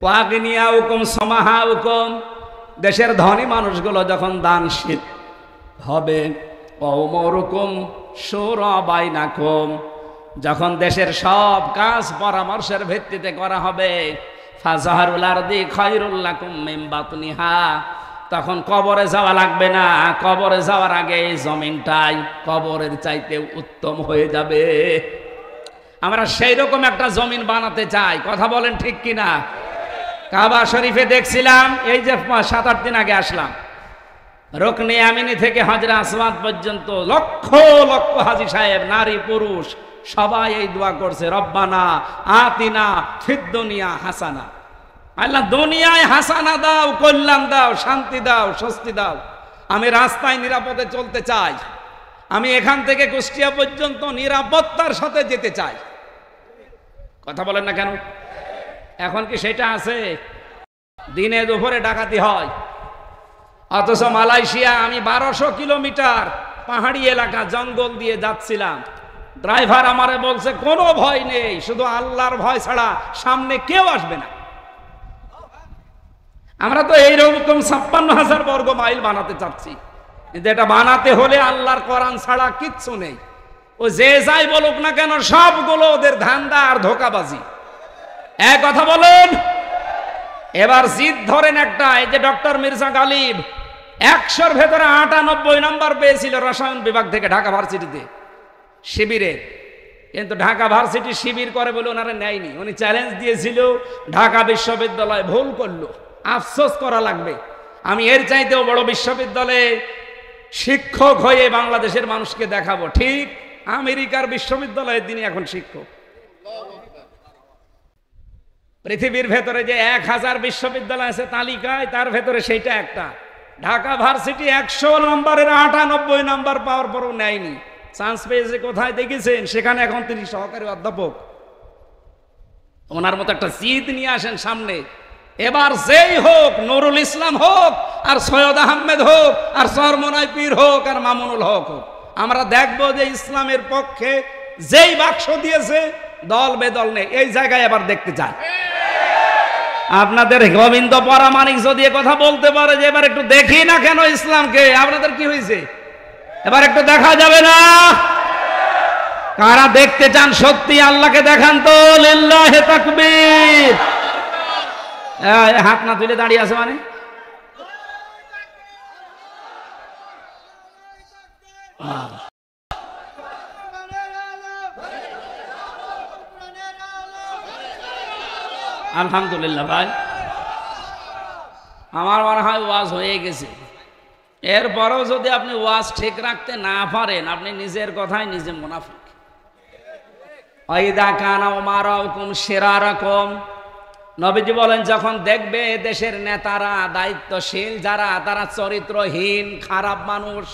ওয়াগনিয়াউকুম সামাহাউকুম, দেশের ধনী মানুষগুলো যখন দানশীল হবে, ওমরুকুম শুরা বাইনাকুম, যখন দেশের সব কাজ পরামর্শের ভিত্তিতে করা হবে, ফাজাহারুল আরদি খায়রুল লাকুম মিন বাতনিহা, তখন কবরে যাওয়া লাগবে না, কবরে যাওয়ার আগে এই জমিনটাই কবরের চাইতে উত্তম হয়ে যাবে। আমরা সেই রকম একটা জমিন বানাতে চাই, কথা বলেন ঠিক কিনা? কাবা শরীফে দেখছিলাম, এই যে 7-8 দিন আগে আসলাম, রুকনে আমিনি থেকে হজরে আসওয়াদ পর্যন্ত লক্ষ লক্ষ হাজী সাহেব, নারী পুরুষ সবাই এই দোয়া করছে, রব্বানা আতিনা ফিদ দুনিয়া হাসানা, আল্লাহ দুনিয়ায় হাসানা দাও, কল্যাণ দাও, শান্তি দাও, স্বস্তি দাও। আমি রাস্তায় নিরাপদে চলতে চাই, আমি এখান থেকে কুষ্টিয়া পর্যন্ত নিরাপত্তার সাথে যেতে চাই। কথা বলেন না কেন? এখন কি সেটা আছে? দিনে দুপুরে ডাকাতি হয়, অথচ মালয়েশিয়া আমি 1200 কিলোমিটার পাহাড়ি এলাকা জঙ্গল দিয়ে যাচ্ছিলাম, ড্রাইভার আমারে বলছে কোনো ভয় নেই, শুধু আল্লাহর ভয় ছাড়া সামনে কেউ আসবে না। আমরা তো এইরকম 56,000 বর্গ মাইল বানাতে চাচ্ছি, কিন্তু এটা বানাতে হলে আল্লাহর কোরআন ছাড়া কিচ্ছু নেই। ও যে যাই বলুক না কেন, সবগুলো ওদের ধান্দা আর ধোঁকাবাজি। এক কথা বলুন। এবার জিদ ধরেন একটা, এই যে ডক্টর মির্জা গালিব 100-র ভেতরে 98 নম্বর পেয়েছিল রসায়ন বিভাগ থেকে ঢাকা ভার্সিটিতে শিবিরে, কিন্তু ঢাকা ভার্সিটি শিবির করে বলে ওনারা নেয়নি। উনি চ্যালেঞ্জ দিয়েছিল, ঢাকা বিশ্ববিদ্যালয় ভুল করলো, আফসোস করা লাগবে। আমি এর চাইতেও বড় বিশ্ববিদ্যালয়ে শিক্ষক হয়ে বাংলাদেশের মানুষকে দেখাবো। ঠিক আমেরিকার বিশ্ববিদ্যালয়ের তিনি এখন শিক্ষক। পৃথিবীর ভেতরে যে 1000 বিশ্ববিদ্যালয় আছে তালিকায়, তার ভেতরে সেইটা একটা। ঢাকা ভার্সিটি 100 নম্বরের 98 নম্বর পাওয়ার পরও নেয়নি, চান্স পেয়েছে কোথায় দেখেছেন? সেখানে এখন তিনি সহকারী অধ্যাপক। ওনার মতো একটা জিদ নিয়ে আসেন সামনে। এবার যেই হোক, নুরুল ইসলাম হোক, আর সৈয়দ আহমেদ হোক, আর চরমনাই পীর হোক, আর মামুনুল হক হোক, আমরা দেখব যে ইসলামের পক্ষে যেই বাক্স দিয়েছে, দল বেদল নেই, এই জায়গায় এবার দেখতে চাই। আপনাদের গোবিন্দ পরামানিক যদি কথা বলতে পারে যে এবার একটু দেখি না কেন ইসলামকে, আপনাদের কি হয়েছে? এবার একটু দেখা যাবে না? কারা দেখতে চান সত্যি আল্লাহকে দেখান তো, লিল্লাহে তাকবীর। হাত না তুলে দাঁড়িয়ে আছে মানে? আলহামদুলিল্লাহ ভাই, আমার মনে হয় ওয়াজ হয়ে গেছে। এরপরেও যদি আপনি ওয়াজ ঠিক রাখতে না পারেন, আপনি নিজের কথায় নিজে মুনাফিক। ওয়াইদা কানা উমারাকুম শিরারাকুম, নবীজি বলেন যখন দেখবে দেশের নেতারা, দায়িত্বশীল যারা, তারা চরিত্রহীন খারাপ মানুষ।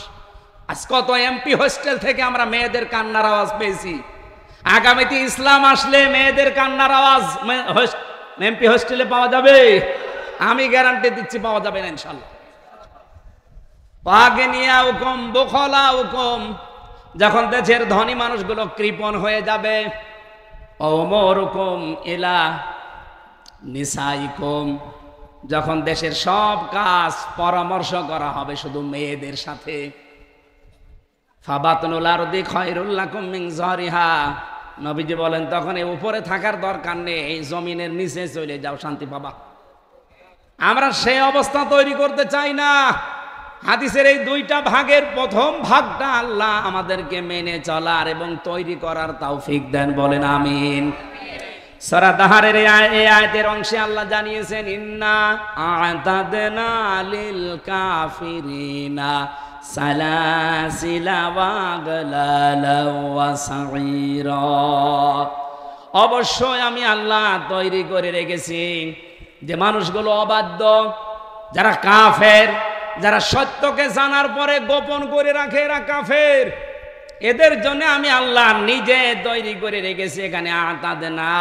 আজ কত এমপি হোস্টেল থেকে আমরা মেয়েদের কান্নার আওয়াজ পেয়েছি। আগামীতে ইসলাম আসলে মেয়েদের কান্নার আওয়াজ এমপি হোস্টেলে পাওয়া যাবে, আমি গ্যারান্টি দিচ্ছি পাওয়া যাবে না ইনশাআল্লাহ। ওয়াগনিয়াউকুম বুখলাউকুম, যখন দেশের ধনী মানুষগুলো কৃপণ হয়ে যাবে, ওমরুকুম ইলা নিসাইকুম, যখন দেশের সব কাজ পরামর্শ করা হবে শুধু মেয়েদের সাথে, ফাবাতনুল আরদি খায়রুল লাকুম মিন যারিহা, নবীজি বলেন তখন এই উপরে থাকার দরকার নেই, এই জমিনের নিচে চলে যাও, শান্তি পাবা। আমরা সেই অবস্থা তৈরি করতে চাই না। হাদিসের এই 2টা ভাগের প্রথম ভাগটা আল্লাহ আমাদেরকে মেনে চলার এবং তৈরি করার তৌফিক দেন, বলেন আমিন। সূরা দাহারের এই আয়াতের অংশে আল্লাহ জানিয়েছেন, ইন্না আ'তাদনা লিল কাফিরিনা সালাসিলা ওয়া গালালা ওয়া সাঈরা, অবশ্যই আমি আল্লাহ তৈরি করে রেখেছি যে মানুষগুলো অবাধ্য, যারা কাফের, যারা সত্যকে জানার পরে গোপন করে রাখে, এরা কাফের। এদের জন্য আমি আল্লাহ নিজে তৈরি করে রেখেছি। এখানে আ'তাদনা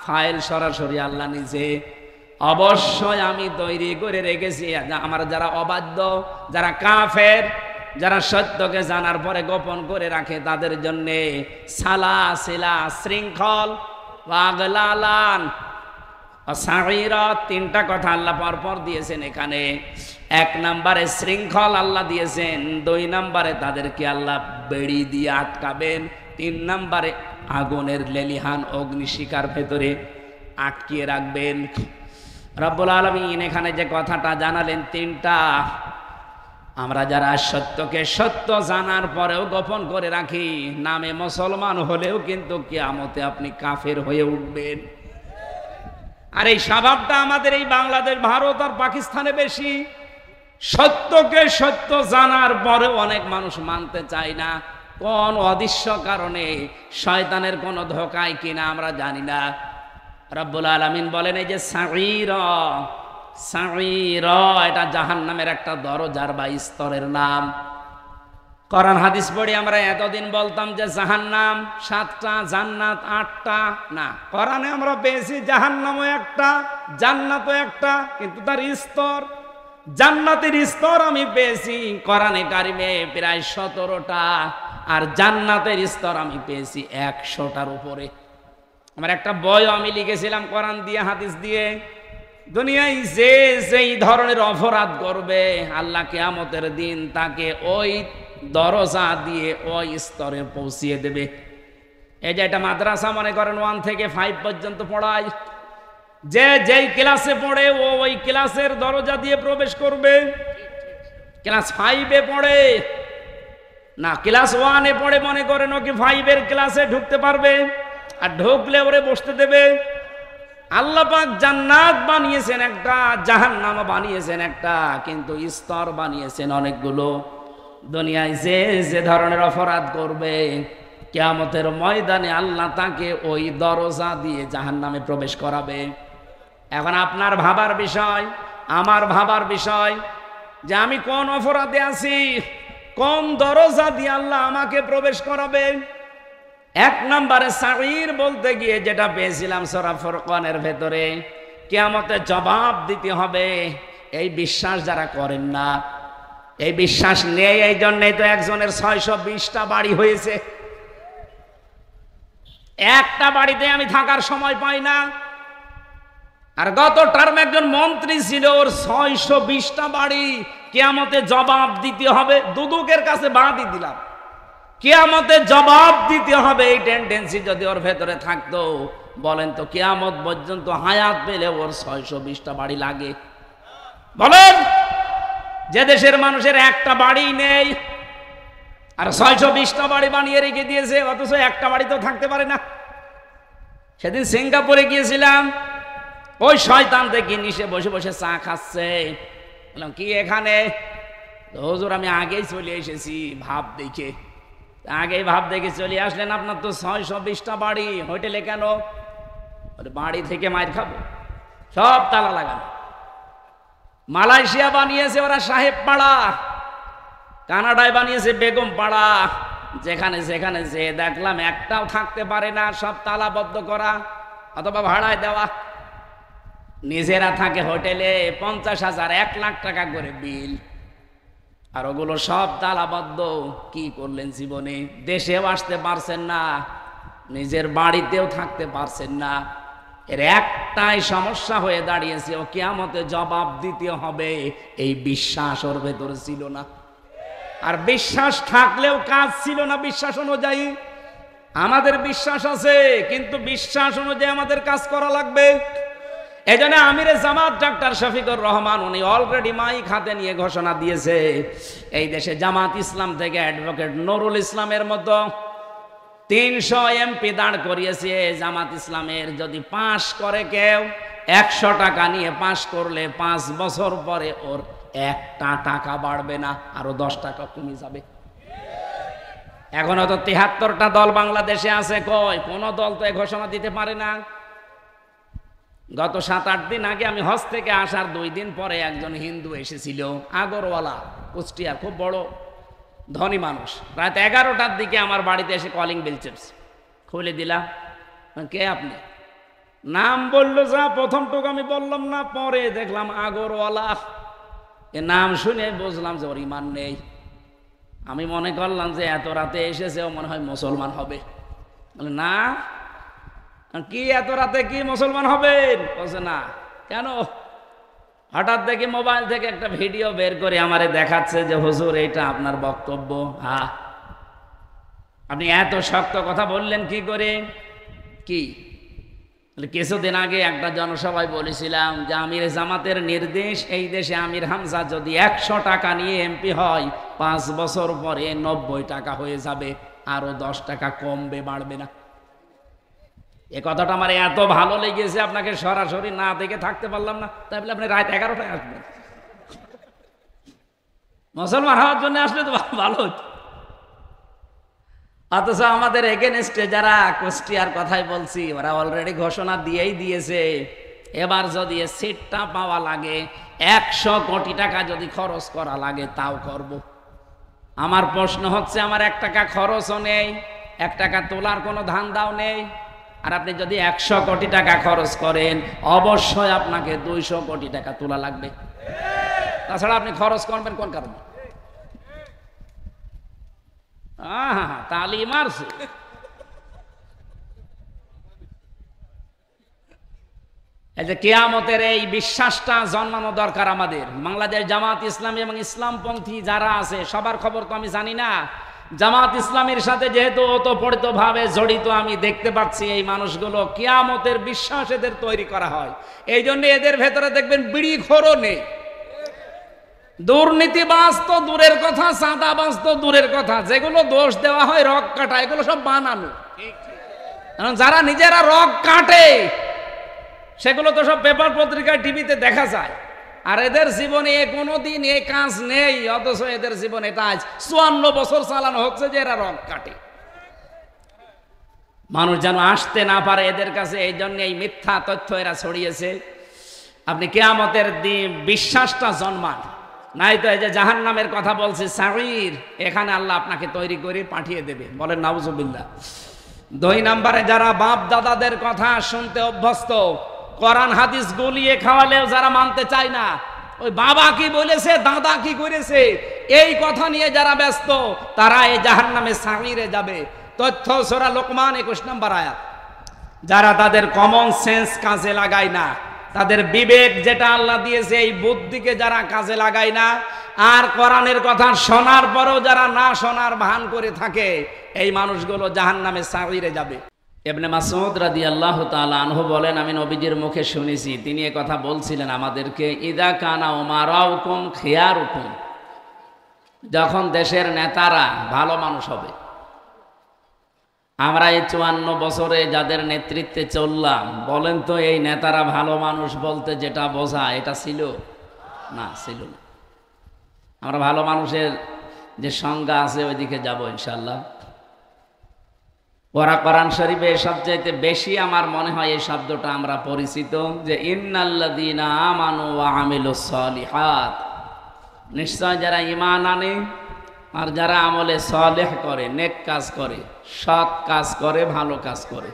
ফাইল সরাসরি আল্লাহ নিজে, অবশ্যই আমি তৈরি করে রেখেছি আমার যারা অবাধ্য, যারা কাফের, যারা সত্যকে জানার পরে গোপন করে রাখে, তাদের জন্যে সালাসিলা শৃঙ্খল, ওয়াগলালান সাঈরা, তিনটা কথা আল্লাহ পরপর দিয়েছেন এখানে। এক নম্বরে শৃঙ্খল আল্লাহ দিয়েছেন, 2 নম্বরে তাদেরকে আল্লাহ বেড়ি দিয়ে আটকাবেন, 3 নম্বরে আগুনের লেলিহান অগ্নিশিখার ভেতরে আটকিয়ে রাখবেন। রব্বুল আলামিন এখানে যে কথাটা জানালেন তিনটা, আমরা যারা সত্যকে সত্য জানার পরেও গোপন করে রাখি, নামে মুসলমান হলেও কিন্তু কিয়ামতে আপনি কাফের হয়ে উঠবেন। আর এই স্বভাবটা আমাদের এই বাংলাদেশ, ভারত আর পাকিস্তানে বেশি। সত্যকে সত্য জানার পরেও অনেক মানুষ মানতে চায় না। কোন অদৃশ্য কারণে, শয়তানের কোন ধোঁকায় কিনা আমরা জানি না। রব্বুল আলামিন বলেন এই যে সাঈরা, সাঈরা এটা জাহান্নামের একটা দরজার বা স্তরের নাম। কোরআন হাদিস পড়ে আমরা এতদিন বলতাম যে জাহান্নাম 7টা, জান্নাত 8টা। না, কোরআনে আমরা পেয়েছি জাহান্নামও একটা, জান্নাতও একটা, কিন্তু তার স্তর, জান্নাতের স্তর আমি পেয়েছি কোরআনে কারিমে প্রায় 17টা, আর জান্নাতের স্তর আমি পেয়েছি 100টার উপরে। আমার একটা বই আমি লিখেছিলাম কোরআন দিয়ে হাদিস দিয়ে, দুনিয়ায় যে যেই ধরনের অপরাধ করবে আল্লাহ কিয়ামতের দিন তাকে ওই দরজা দিয়ে ওই স্তরে পৌঁছিয়ে দেবে। এই যে এটা মাদ্রাসা মনে করেন 1 থেকে 5 পর্যন্ত পড়ায়, যে যেই ক্লাসে পড়ে ও ওই ক্লাসের দরজা দিয়ে প্রবেশ করবে। ক্লাস 5-এ পড়ে না, ক্লাস 1-এ পড়ে মনে করেন ওকে 5-এর ক্লাসে ঢুকতে পারবে, আর ঢুকলে ওরে বসতে দেবে। আল্লাহ পাক জান্নাত বানিয়েছেন একটা, জাহান্নাম বানিয়েছেন একটা, কিন্তু স্তর বানিয়েছেন অনেকগুলো। দুনিয়ায় যে যে ধরনের অপরাধ করবে কিয়ামতের ময়দানে আল্লাহ তাকে ওই দরজা দিয়ে জাহান্নামে প্রবেশ করাবে। এখন আপনার ভাবার বিষয়, আমার ভাবার বিষয় যে আমি কোন অপরাধে আছি, কোন দরজা দিয়ে আল্লাহ আমাকে প্রবেশ করাবে। 1 নম্বরে সাঈর বলতে গিয়ে যেটা পেয়েছিলাম সূরা ফুরকানের ভেতরে, কিয়ামতে জবাব দিতে হবে। এই বিশ্বাস যারা করেন না, এই বিশ্বাস নেই, এই জন্যই তো একজনের 620টা বাড়ি হয়েছে। একটা বাড়িতে আমি থাকার সময় পাই না। আর গত টার্মে একজন মন্ত্রী ছিল, ওর 620টা বাড়ি। কিয়ামতে জবাব দিতে হবে, দুদকের কাছে বাদই দিলাম, কিয়ামতে জবাব দিতে হবে। এই টেন্ডেন্সি যদি ওর ভেতরে থাকতো, বলেন তো কিয়ামত পর্যন্ত হায়াত পেলে ওর 620টা বাড়ি লাগে? বলেন, যে দেশের মানুষের একটা বাড়ি নেই আর 620টা বাড়ি বানিয়ে রেখে দিয়েছে, অথচ একটা বাড়ি তো থাকতে পারে না। সেদিন সিঙ্গাপুরে গিয়েছিলাম, ওই শয়তান দেখি নিচে বসে বসে চা খাচ্ছে। বললাম কি এখানে? হুজুর আমি আগেই চলে এসেছি ভাব দেখে। আগেই ভাব দেখে চলে আসলেন, আপনার তো 620টা বাড়ি, হোটেলে কেন? বাড়ি থেকে মায়ের খাবো, সব তালা লাগানো। মালয়েশিয়া বানিয়েছে ওরা সাহেব পাড়া, কানাডায় বানিয়েছে বেগম পাড়া। যেখানে যেখানে যে দেখলাম একটাও থাকতে পারে না, সব তালাবদ্ধ করা অথবা ভাড়ায় দেওয়া। নিজেরা থাকে হোটেলে, 50,000 1 লাখ টাকা করে বিল, আর ওগুলো সব তালাবদ্ধ। কি করলেন জীবনে? দেশেও আসতে পারছেন না, নিজের বাড়িতেও থাকতে পারছেন না। এর একটাই সমস্যা হয়ে দাঁড়িয়েছে, ও কিয়ামতে জবাব দিতে হবে। এই বিশ্বাস ওর ভেতরে ছিল না। আর বিশ্বাস থাকলেও কাজ ছিল না বিশ্বাস অনুযায়ী। আমাদের বিশ্বাস আছে, কিন্তু বিশ্বাস অনুযায়ী আমাদের কাজ করা লাগবে। এই জন্য আমিরে জামাত ডাক্তার শফিকুর রহমান উনি অলরেডি মাইক হাতে নিয়ে ঘোষণা দিয়েছে, এই দেশে জামাত ইসলাম থেকে অ্যাডভোকেট নুরুল ইসলামের মতো 300 এমপি দাঁড় করিয়েছে জামাত ইসলামের। যদি পাশ করে কেউ 100 টাকা নিয়ে পাশ করলে 5 বছর পরে ওর 1টা টাকা বাড়বে না, আরো 10 টাকা কমে যাবে। এখনো তো 73টা দল বাংলাদেশে আছে, কই কোন দল তো ঘোষণা দিতে পারে না। গত 7-8 দিন আগে আমি হজ থেকে আসার 2 দিন পরে একজন হিন্দু এসেছিল, আগরওয়ালা, কুষ্টিয়া, খুব বড় ধনী মানুষ। রাত 11টার দিকে আমার বাড়িতে এসে কলিং বেল চেপছে, খুলে দিলাম। কে আপনি? নাম বললো, যা প্রথমটুকু আমি বললাম না, পরে দেখলাম আগরওয়ালা। এ নাম শুনে বুঝলাম যে ওর ইমান নেই। আমি মনে করলাম যে এত রাতে এসেছে ও মনে হয় মুসলমান হবে। বলে না, কি এত রাতে কি মুসলমান হবেন? বলছে না। কেন? হঠাৎ দেখি মোবাইল থেকে একটা ভিডিও বের করে আমারে দেখাচ্ছে যে হুজুর এইটা আপনার বক্তব্য। হ্যাঁ, আপনি এত শক্ত কথা বললেন কি করে? কি কিছুদিন আগে একটা জনসভায় বলেছিলাম যে আমির জামাতের নির্দেশ, এই দেশে আমির হামজা যদি 100 টাকা নিয়ে এমপি হয় 5 বছর পরে 90 টাকা হয়ে যাবে, আরো 10 টাকা কমবে, বাড়বে না। এ কথাটা আমার এত ভালো লেগেছে, আপনাকে সরাসরি না দেখে থাকতে পারলাম না। তাই বলে আপনি রাত 11টায় আসবেন? মুসলমান হওয়ার জন্য আসলে তো ভালো হতো। অথচ আমাদের এগেনস্টে যারা কুষ্টিয়ার কথাই বলছি, ওরা অলরেডি ঘোষণা দিয়েই দিয়েছে, এবার যদি সিটটা পাওয়া লাগে 100 কোটি টাকা যদি খরচ করা লাগে তাও করব। আমার প্রশ্ন হচ্ছে, আমার 1 টাকা খরচও নেই, 1 টাকা তোলার কোনো ধান্দাও নেই, আর আপনি যদি 100 কোটি টাকা খরচ করেন অবশ্যই আপনাকে 200 কোটি টাকা তোলা লাগবে। তাছাড়া আপনি খরচ করবেন কোন কারণে? তালি মারছে। এই যে কিয়ামতের এই বিশ্বাসটা জন্মানো দরকার আমাদের। বাংলাদেশ জামাত ইসলামী এবং ইসলামপন্থী যারা আছে সবার খবর তো আমি জানি না। জামাত ইসলামীর সাথে যেহেতু ওতপ্রোতভাবে জড়িত, আমি দেখতে পাচ্ছি এই মানুষগুলো কিয়ামতের বিশ্বাস এদের তৈরি করা হয়। এই জন্য এদের ভেতরে দেখবেন বিড়িখোরও নেই, দুর্নীতিবাজ তো দূরের কথা, চাঁদাবাজ তো দূরের কথা, যেগুলো দোষ দেওয়া হয় রগ কাটা, এগুলো সব বানানো। কারণ যারা নিজেরা রগ কাটে সেগুলো তো সব পেপার পত্রিকায় টিভিতে দেখা যায়, আর এদের জীবনে কোনোদিন এই কাজ নেই, অথচ এদের জীবনে এটা আজ 54 বছর চালানো হচ্ছে যে এরা রগ কাটে। মানুষ যেন আসতে না পারে এদের কাছে, এই জন্য এই মিথ্যা তথ্য এরা ছড়িয়েছে। আপনি কিয়ামতের দিন বিশ্বাসটা জন্মান, নাই তো এই যে জাহান্নামের কথা বলছে সাঈর, এখানে আল্লাহ আপনাকে তৈরি করে পাঠিয়ে দেবে। বলেন নাউজুবিল্লাহ। 2 নম্বরে যারা বাপ দাদাদের কথা শুনতে অভ্যস্ত, কোরআন হাদিস গলিয়ে খাওয়ালেও যারা মানতে চায় না, ওই বাবা কি বলেছে দাদা কি করেছে এই কথা নিয়ে যারা ব্যস্ত, তারা এই জাহান্নামে সাঈরে যাবে। তথ্য সূরা লোকমান 21 নম্বর আয়াত। যারা তাদের কমন সেন্স কাজে লাগায় না, তাদের বিবেক যেটা আল্লাহ দিয়েছে এই বুদ্ধিকে যারা কাজে লাগায় না, আর কোরআনের কথা শোনার পরেও যারা না শোনার ভান করে থাকে, এই মানুষগুলো জাহান্নামে সাঈরে যাবে। ইবনে মাসউদ রাদিয়াল্লাহু তাআলা আনহু বলেন, আমি নবীজির মুখে শুনেছি, তিনি এই কথা বলছিলেন আমাদেরকে, ইদা কানা উমারাউকুম খিয়ারুকুম, যখন দেশের নেতারা ভালো মানুষ হবে। আমরা এই 54 বছরে যাদের নেতৃত্বে চললাম, বলেন তো এই নেতারা ভালো মানুষ বলতে যেটা বোঝায় এটা ছিল না? ছিল না। আমরা ভালো মানুষের যে সংজ্ঞা আছে ওইদিকে যাব ইনশাআল্লাহ। ওরা কোরআন শরীফে সবচাইতে বেশি আমার মনে হয় এই শব্দটা আমরা পরিচিত, যে ইন্নাল্লাযীনা আমানু ওয়া আমিলুস সালিহাত, নিশ্চয় যারা ঈমান আনে আর যারা আমলে সালেহ করে, নেক কাজ করে, সৎ কাজ করে, ভালো কাজ করে।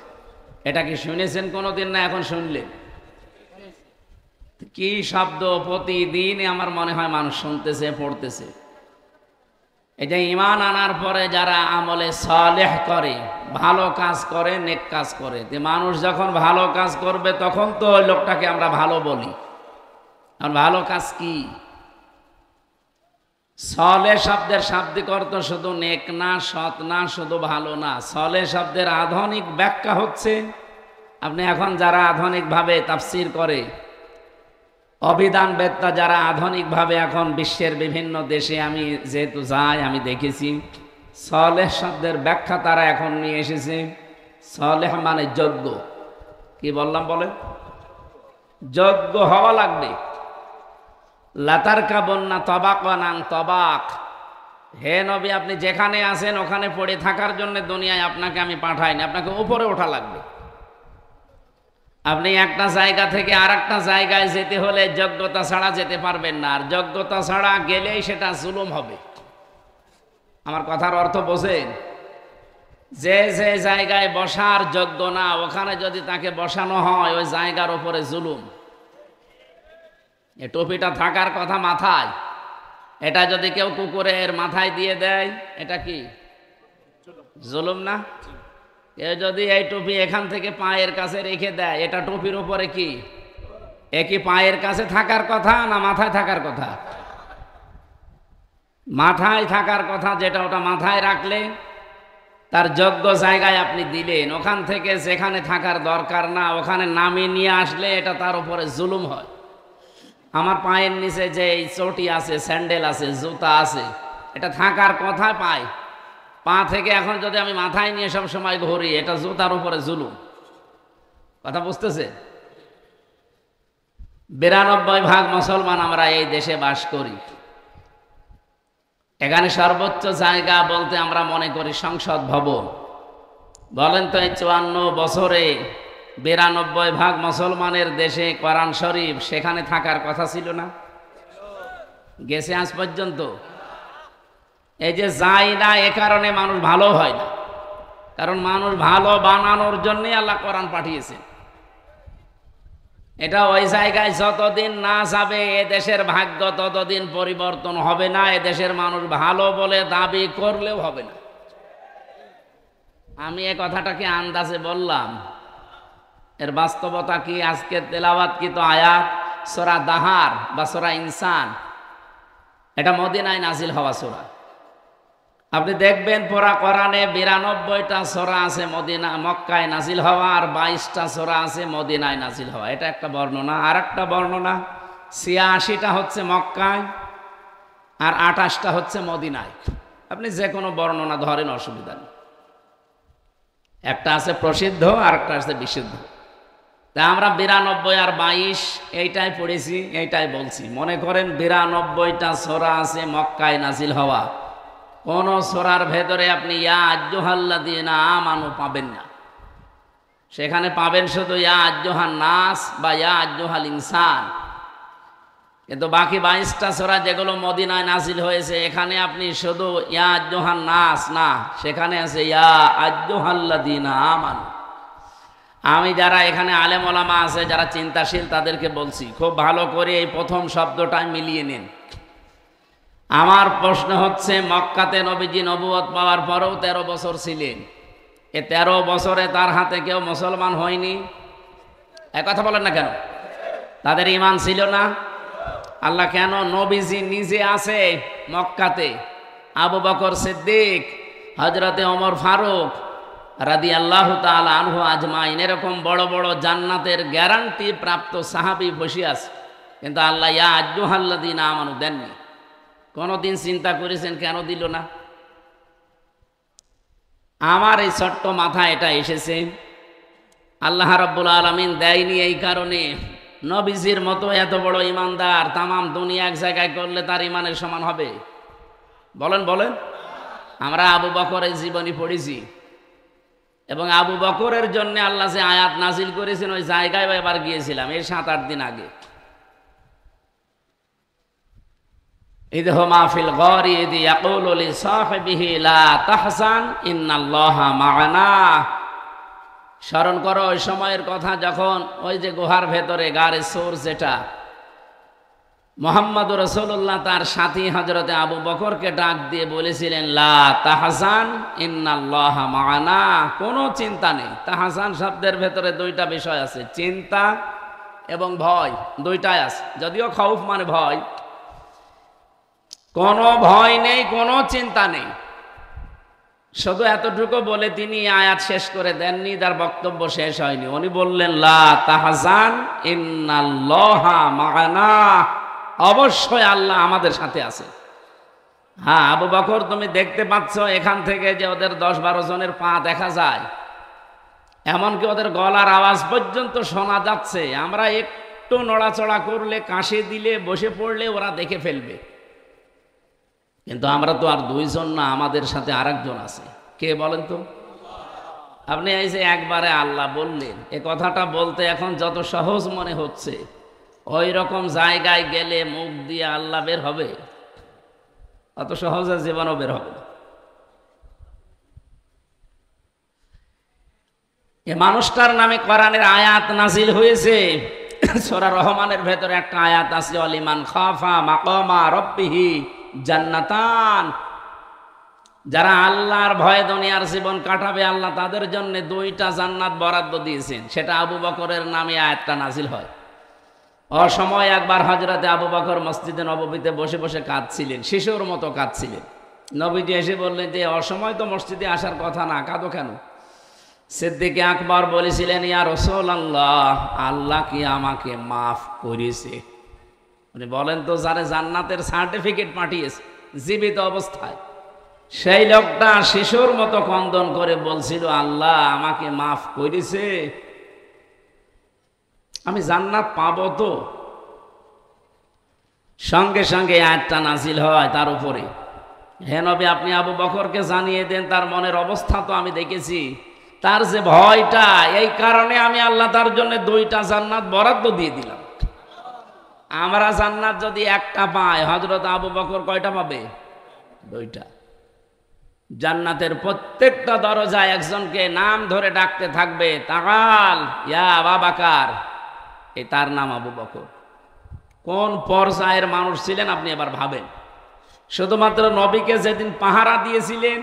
এটা কি শুনেছেন কোনোদিন? না এখন শুনলেন? কি শব্দ প্রতিদিন আমার মনে হয় মানুষ শুনতেছে, পড়তেছে। এই যে ঈমান আনার পরে যারা আমলে সালেহ করে, ভালো কাজ করে, নেক কাজ করে, যে মানুষ যখন ভালো কাজ করবে তখন তো ওই লোকটাকে আমরা ভালো বলি। আর ভালো কাজ কি? সালেহ শব্দের শাব্দিক অর্থ শুধু নেক না, সৎ না, শুধু ভালো না। সালেহ শব্দের আধুনিক ব্যাখ্যা হচ্ছে, আপনি এখন যারা আধুনিকভাবে তাফসীর করে, অভিধান বেত্তা যারা আধুনিকভাবে এখন বিশ্বের বিভিন্ন দেশে আমি যেহেতু যাই, আমি দেখেছি সালেহ শব্দের ব্যাখ্যা তারা এখন নিয়ে এসেছে। সালেহ মানে যোগ্য। কি বললাম বলেন? যোগ্য হওয়া লাগবে। লাতারকাবুন্না তাবাকান তাবাক, হে নবী আপনি যেখানে আছেন ওখানে পড়ে থাকার জন্য দুনিয়ায় আপনাকে আমি পাঠাইনি, আপনাকে উপরে ওঠা লাগবে। আপনি একটা জায়গা থেকে আর একটা জায়গায় যেতে হলে যোগ্যতা ছাড়া যেতে পারবেন না, আর যোগ্যতা ছাড়া গেলেই সেটা জুলুম হবে। আমার কথার অর্থ বোঝেন? যে যে জায়গায় বসার যোগ্য না, ওখানে যদি তাকে বসানো হয় ওই জায়গার উপরে জুলুম। এই টুপিটা থাকার কথা মাথায়, এটা যদি কেউ কুকুরের মাথায় দিয়ে দেয় এটা কি জুলুম না? কেউ যদি এই টুপি এখান থেকে পায়ের কাছে রেখে দেয়, এটা টুপির উপরে কি একই পায়ের কাছে থাকার কথা না মাথায় থাকার কথা? মাথায় থাকার কথা, যেটা ওটা মাথায় রাখলে তার যোগ্য জায়গায় আপনি দিলেন, ওখান থেকে যেখানে থাকার দরকার না ওখানে নামিয়ে নিয়ে আসলে এটা তার উপরে জুলুম হয়। আমার পায়ের নিচে যে এই চটি আছে, স্যান্ডেল আছে, জুতা আছে, এটা থাকার কথা পায়, পা থেকে এখন যদি আমি মাথায় নিয়ে সব সময় ঘুরি, এটা জুতার উপরে জুলুম। কথা বুঝতেছে? 92% মুসলমান আমরা এই দেশে বাস করি। এখানে সর্বোচ্চ জায়গা বলতে আমরা মনে করি সংসদ ভবন। বলেন তো, এই 54 বছরে 92% মুসলমানের দেশে কোরআন শরীফ, সেখানে থাকার কথা ছিল না? গেছে আজ পর্যন্ত? এই যে যায় না, এ কারণে মানুষ ভালো হয় না, কারণ মানুষ ভালো বানানোর জন্যই আল্লাহ কোরআন পাঠিয়েছে। এটা ওই জায়গায় যতদিন না যাবে এ দেশের ভাগ্য ততদিন পরিবর্তন হবে না। এ দেশের মানুষ ভালো বলে দাবি করলেও হবে না। আমি এ কথাটাকে আন্দাজে বললাম, এর বাস্তবতা কি? আজকে তেলাওয়াত কি তো আয়াত সূরা দাহার বা সূরা ইনসান, এটা মদিনায় নাজিল হওয়া সূরা। আপনি দেখবেন পুরা কোরআনে 92টা সূরা আছে মক্কায় নাজিল হওয়া, আর 22টা সূরা আছে মদিনায় নাজিল হওয়া। এটা একটা বর্ণনা। আর একটা বর্ণনা 86টা হচ্ছে মক্কায় আর 28টা হচ্ছে মদিনায়। আপনি যে কোনো বর্ণনা ধরেন, অসুবিধা নেই। একটা আছে প্রসিদ্ধ আর একটা আছে বিশুদ্ধ। তা আমরা 92 আর 22 এইটাই পড়েছি, এইটাই বলছি। মনে করেন 92টা সূরা আছে মক্কায় নাজিল হওয়া, কোন সূরার ভেতরে আপনি ইয়া আইয়ুহাল্লাযীনা আমানু পাবেন না। সেখানে পাবেন শুধু ইয়া আইয়ুহান নাস বা ইয়া আইয়ুহাল ইনসান। কিন্তু বাকি 22টা সূরা যেগুলো মদিনায় নাজিল হয়েছে, এখানে আপনি শুধু ইয়া আইয়ুহান নাস না, সেখানে আছে ইয়া আইয়ুহাল্লাযীনা আমানু। আমি যারা এখানে আলেম ওলামা আছে, যারা চিন্তাশীল, তাদেরকে বলছি খুব ভালো করে এই প্রথম শব্দটা মিলিয়ে নিন। আমার প্রশ্ন হচ্ছে, মক্কাতে নবীজি নবুয়ত পাওয়ার পরেও 13 বছর ছিলেন। এ 13 বছরে তার হাতে কেউ মুসলমান হয়নি? এক কথা বলেন না কেন? তাদের ঈমান ছিল না? আল্লাহ কেন? নবীজি নিজে আছে মক্কাতে, আবু বকর সিদ্দিক, হযরতে ওমর ফারুক রাদিয়াল্লাহু তাআলা আনহু আজমাইন, এরকম বড় বড় জান্নাতের গ্যারান্টি প্রাপ্ত সাহাবী বসে আছে, কিন্তু আল্লাহ ইয়া আইয়ুহাল্লাযীনা আমানু দেননি। কোনদিন চিন্তা করেছেন কেন দিল না? আমার এই ছোট্ট মাথায় এটা এসেছে, আল্লাহ রাব্বুল আলামিন দেয়নি এই কারণে। নবীজির মতো এত বড় ইমানদার তামাম দুনিয়া এক জায়গায় করলে তার ইমানের সমান হবে? বলেন বলেন। আমরা আবু বকরের জীবনী পড়েছি, এবং আবু বকরের জন্য আল্লাহ যে আয়াত নাজিল করেছেন ওই জায়গায় এবার গিয়েছিলাম এই 7-8 দিন আগে। ইদ হুমা ফিল গারি ইদ ইয়াকুলু লিসাহিবিহি লা তাহজান ইন্নাল্লাহা মা'ানা। স্মরণ করো ওই সময়ের কথা, যখন ওই যে গুহার ভেতরে গারে সূর, যেটা মুহাম্মদুর রাসূলুল্লাহ তার সাথী হযরতে আবু বকরকে ডাক দিয়ে বলেছিলেন, লা তাহজান ইন্নাল্লাহা মা'ানা, কোনো চিন্তা নেই। তাহজান শব্দের ভেতরে 2টা বিষয় আছে, চিন্তা এবং ভয়, 2টাই আছে। যদিও খাউফ মানে ভয়, কোনো ভয় নেই, কোনো চিন্তা নেই। শুধু এতটুকু বলে তিনি আয়াত শেষ করে দেননি, তার বক্তব্য শেষ হয়নি। উনি বললেন, লা তাহজান ইন্নাল্লাহা মা'ানা, অবশ্যই আল্লাহ আমাদের সাথে আছে। হ্যাঁ আবু বকর, তুমি দেখতে পাচ্ছ এখান থেকে যে ওদের 10-12 জনের পা দেখা যায়, এমনকি ওদের গলার আওয়াজ পর্যন্ত শোনা যাচ্ছে। আমরা একটু নড়াচড়া করলে, কাশি দিলে, বসে পড়লে ওরা দেখে ফেলবে। কিন্তু আমরা তো আর 2 জন না, আমাদের সাথে আরেকজন আছে। কে বলেন তো? আপনি এই যে একবারে আল্লাহ বললেন, এ কথাটা বলতে এখন যত সহজ মনে হচ্ছে, ওই রকম জায়গায় গেলে মুখ দিয়ে আল্লাহ বের হবে? অত সহজে জীবনও বের হবে না। এ মানুষটার নামে কোরআনের আয়াত নাজিল হয়েছে। সূরা রহমানের ভেতরে একটা আয়াত আছে, ওয়ালিমান খাফা মাকামা রাব্বিহি জান্নাতান। যারা আল্লাহর ভয়ে দুনিয়ার জীবন কাটাবে আল্লাহ তাদের জন্য 2টা জান্নাত বরাদ্দ দিয়েছেন। সেটা আবু বকরের নামে আয়াতটা নাজিল হয়। অসময় একবার হযরতে আবু বকর মসজিদে নববীতে বসে বসে কাঁদছিলেন, শিশুর মতো কাঁদছিলেন। নবীজি এসে বললেন যে অসময় তো মসজিদে আসার কথা না, কাঁদো কেন? সিদ্দিক আকবর বলেছিলেন, ইয়া রাসূলুল্লাহ, আল্লাহ কি আমাকে মাফ করেছে? উনি বলেন তো, যারে জান্নাতের সার্টিফিকেট পাঠিয়েছে জীবিত অবস্থায়, সেই লোকটা শিশুর মতো ক্রন্দন করে বলছিল, আল্লাহ আমাকে মাফ করেছে, আমি জান্নাত পাবো তো? সঙ্গে সঙ্গে আয়াতটা নাজিল হয় তার উপরে, হে নবী আপনি আবু বকরকে জানিয়ে দেন, তার মনের অবস্থা তো আমি দেখেছি, তার যে ভয়টা, এই কারণে আমি আল্লাহ তার জন্য 2টা জান্নাত বরাদ্দ দিয়ে দিলাম। আমরা জান্নাত যদি একটা পাই, হযরত আবু বকর কয়টা পাবে? 2টা। জান্নাতের প্রত্যেকটা দরজায় একজনকে নাম ধরে ডাকতে থাকবে, তাকাল ইয়া বাবাকার, এই তার নাম আবু বকর। কোন পর্যায়ের মানুষ ছিলেন আপনি এবার ভাবেন। শুধুমাত্র নবীকে যেদিন পাহারা দিয়েছিলেন,